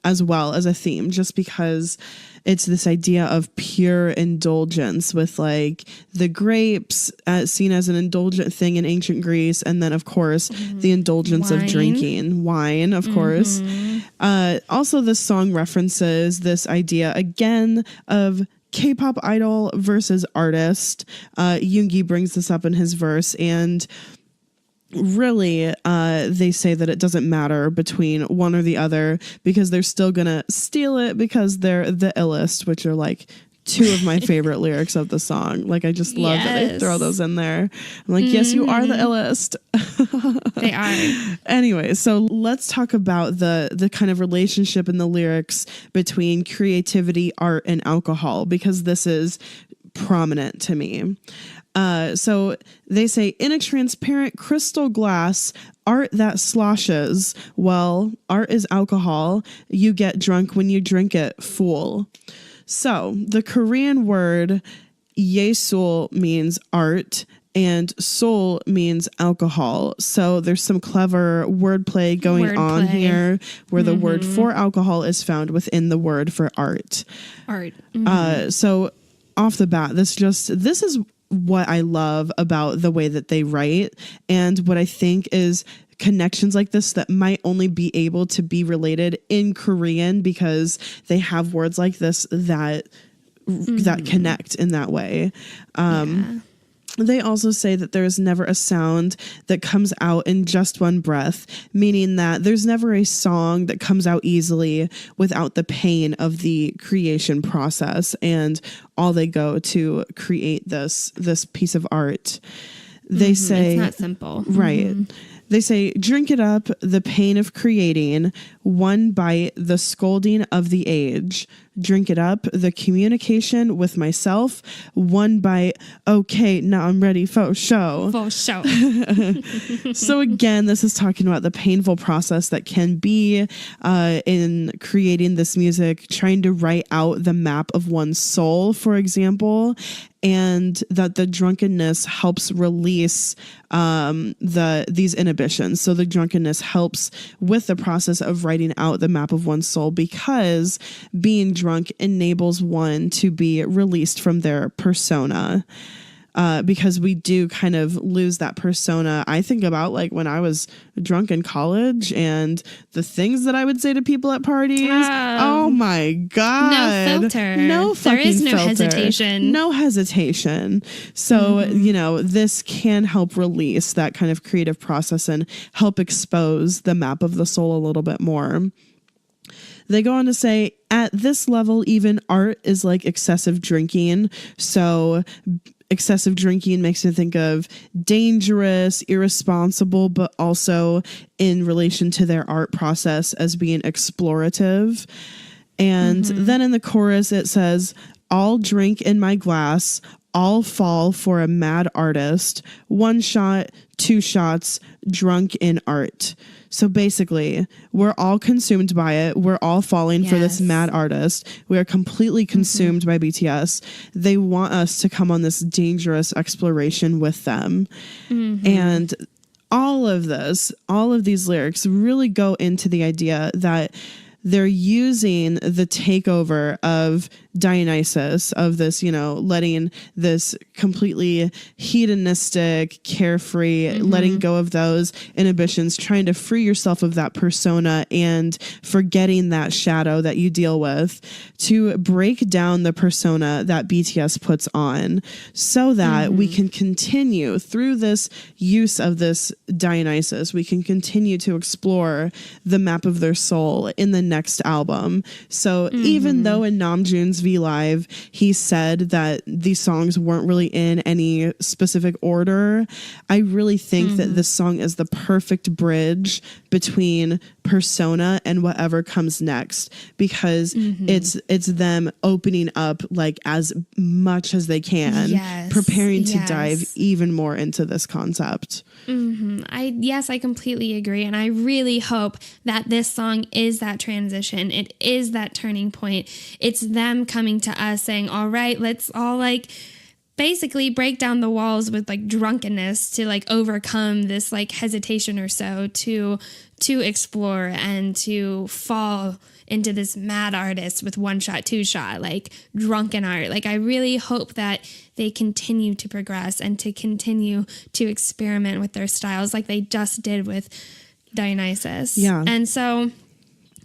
as well as a theme, just because it's this idea of pure indulgence with like the grapes seen as an indulgent thing in ancient Greece. And then, of course, the indulgence of drinking wine, of course. Also, this song references this idea again of K-pop idol versus artist. Jungi brings this up in his verse, and really, they say that it doesn't matter between one or the other because they're still gonna steal it because they're the illest, which are like two of my favorite lyrics of the song. Like, I just love that they throw those in there. I'm like, yes, you are the illest. They are. Anyway, so let's talk about the kind of relationship in the lyrics between creativity, art, and alcohol, because this is prominent to me. So they say, in a transparent crystal glass, art that sloshes. Well, art is alcohol. You get drunk when you drink it, fool. So the Korean word yesul means art and soul means alcohol. So there's some clever wordplay going on here where the word for alcohol is found within the word for art. So off the bat, this is what I love about the way that they write, and what I think is connections like this that might only be able to be related in Korean because they have words like this that connect in that way. They also say that there is never a sound that comes out in just one breath, meaning that there's never a song that comes out easily without the pain of the creation process and all they go to create this piece of art. They say it's not simple. Right. They say, drink it up, the pain of creating, one bite, the scolding of the age. Drink it up, the communication with myself, one bite, okay, now I'm ready for show. For show. So again, this is talking about the painful process that can be in creating this music, trying to write out the map of one's soul, for example, and that the drunkenness helps release these inhibitions. So the drunkenness helps with the process of writing out the map of one's soul, because being drunk enables one to be released from their persona. Because we do kind of lose that persona. I think about like when I was drunk in college and the things that I would say to people at parties. Oh my God. No filter. No fucking There is no filter. hesitation. No hesitation. So, you know, this can help release that kind of creative process and help expose the map of the soul a little bit more. They go on to say, at this level, even art is like excessive drinking. So excessive drinking makes me think of dangerous, irresponsible, but also in relation to their art process as being explorative. And then in the chorus, it says, all drink in my glass, all fall for a mad artist, 1 shot, 2 shots, drunk in art. So basically, we're all consumed by it. We're all falling for this mad artist. We are completely consumed by BTS. They want us to come on this dangerous exploration with them. And all of these lyrics really go into the idea that they're using the takeover of Dionysus, of this, letting this completely hedonistic, carefree, letting go of those inhibitions, trying to free yourself of that persona and forgetting that shadow that you deal with, to break down the persona that BTS puts on so that we can continue through this use of this Dionysus. We can continue to explore the map of their soul in the next album. So even though in Namjoon's V Live, he said that these songs weren't really in any specific order, I really think that this song is the perfect bridge between persona and whatever comes next, because it's them opening up like as much as they can, preparing to dive even more into this concept. I completely agree, and I really hope that this song is that transition. It is that turning point. It's them coming to us saying, all right, let's all like basically break down the walls with like drunkenness to like overcome this like hesitation or so to explore and to fall into this mad artist with one shot, two shot, like drunken art. Like I really hope that they continue to progress and to continue to experiment with their styles like they just did with Dionysus. Yeah. And so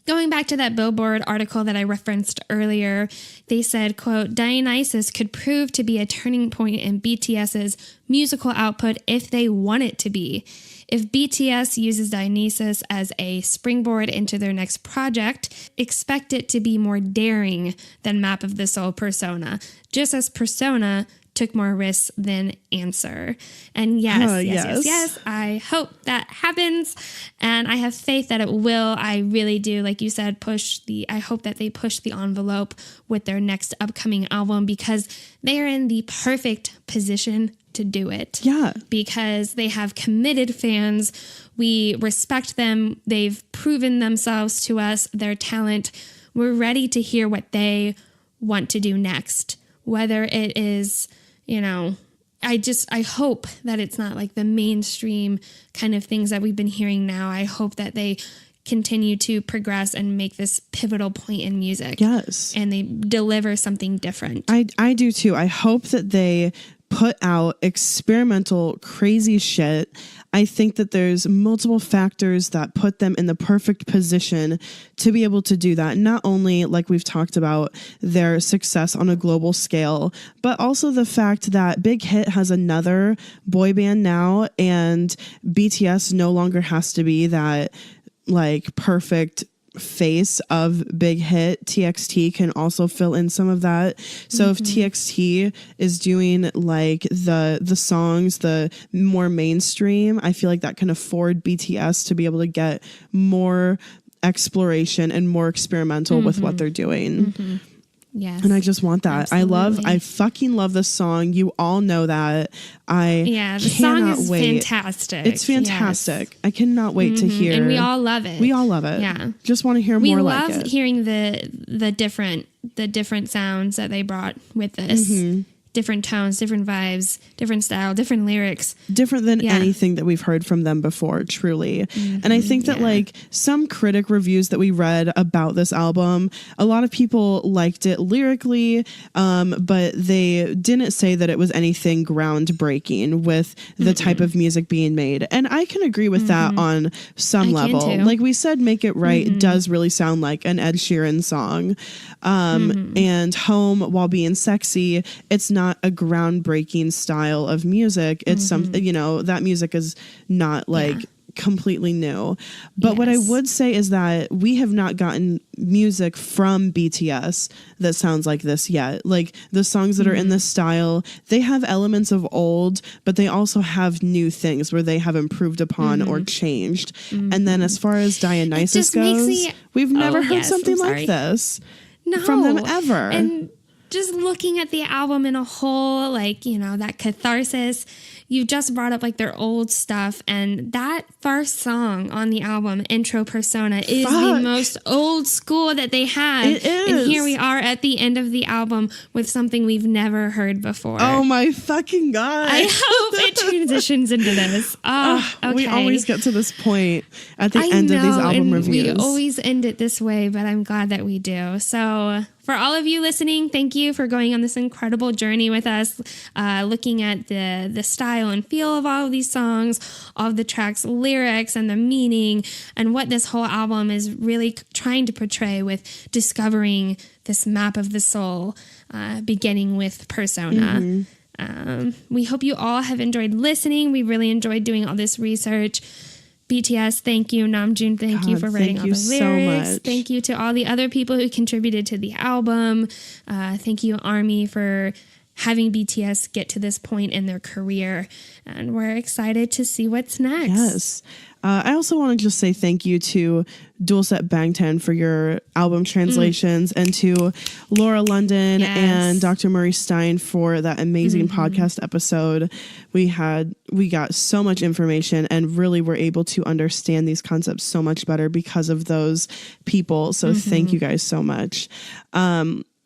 going back to that Billboard article that I referenced earlier, they said, quote, Dionysus could prove to be a turning point in BTS's musical output if they want it to be. If BTS uses Dionysus as a springboard into their next project, expect it to be more daring than Map of the Soul Persona, just as Persona took more risks than Answer. And yes, I hope that happens, and I have faith that it will. I really do, like you said, I hope that they push the envelope with their next upcoming album, because they are in the perfect position to do it. Yeah. Because they have committed fans. We respect them. They've proven themselves to us, their talent. We're ready to hear what they want to do next. Whether it is, I hope that it's not like the mainstream kind of things that we've been hearing now. I hope that they continue to progress and make this pivotal point in music. Yes. And they deliver something different. I do too. I hope that they put out experimental, crazy shit. I think that there's multiple factors that put them in the perfect position to be able to do that. Not only, like we've talked about, their success on a global scale, but also the fact that Big Hit has another boy band now, and BTS no longer has to be that like perfect face of Big Hit. TXT can also fill in some of that. So if TXT is doing like the songs, the more mainstream, I feel like that can afford BTS to be able to get more exploration and more experimental with what they're doing. Yes. And I just want that. Absolutely. I fucking love this song. You all know that. The song is fantastic. It's fantastic. Yes. I cannot wait to hear. And we all love it. We all love it. Yeah. Just want to hear more like it. We love hearing the different sounds that they brought with this. Different tones, different vibes, different style, different lyrics. Different than anything that we've heard from them before, truly. And I think that like some critic reviews that we read about this album, a lot of people liked it lyrically, but they didn't say that it was anything groundbreaking with the type of music being made. And I can agree with that on some level. Like we said, Make It Right does really sound like an Ed Sheeran song. And Home, while being sexy, it's not a groundbreaking style of music. It's something, that music is not like completely new. But what I would say is that we have not gotten music from BTS that sounds like this yet. Like the songs that are in this style, they have elements of old, but they also have new things where they have improved upon or changed. And then as far as Dionysus goes, we've never heard something like this from them ever. And just looking at the album in a whole, like, that catharsis, you just brought up like their old stuff, and that first song on the album, Intro Persona, is the most old school that they have. It is. And here we are at the end of the album with something we've never heard before. Oh my fucking God. I hope it transitions into this. Okay. We always get to this point at the end of these album reviews. We always end it this way, but I'm glad that we do. So for all of you listening, thank you for going on this incredible journey with us, looking at the style and feel of all of these songs, all of the tracks, lyrics, and the meaning, and what this whole album is really trying to portray with discovering this map of the soul, beginning with Persona. We hope you all have enjoyed listening. We really enjoyed doing all this research. BTS, thank you. Namjoon, thank you for writing all the lyrics. So much. Thank you to all the other people who contributed to the album. Thank you, ARMY, for having BTS get to this point in their career. And we're excited to see what's next. Yes. I also want to just say thank you to Dulcet Bangtan for your album translations and to Laura London and Dr. Murray Stein for that amazing podcast episode. We got so much information and really were able to understand these concepts so much better because of those people. So thank you guys so much.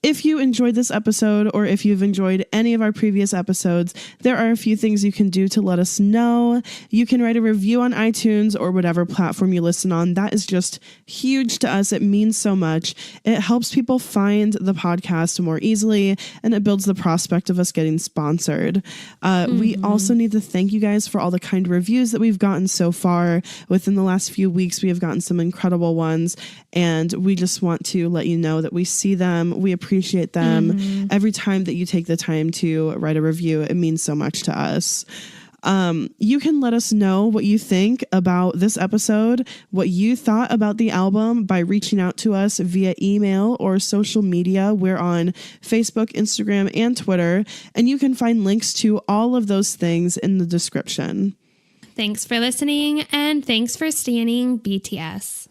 If you enjoyed this episode or if you've enjoyed any of our previous episodes, there are a few things you can do to let us know. You can write a review on iTunes or whatever platform you listen on. That is just huge to us. It means so much. It helps people find the podcast more easily, and it builds the prospect of us getting sponsored. We also need to thank you guys for all the kind reviews that we've gotten so far. Within the last few weeks, we have gotten some incredible ones, and we just want to let you know that we see them. We appreciate them. Every time that you take the time to write a review, it means so much to us. You can let us know what you think about this episode, what you thought about the album by reaching out to us via email or social media. We're on Facebook, Instagram, and Twitter, and you can find links to all of those things in the description. Thanks for listening, and thanks for standing BTS.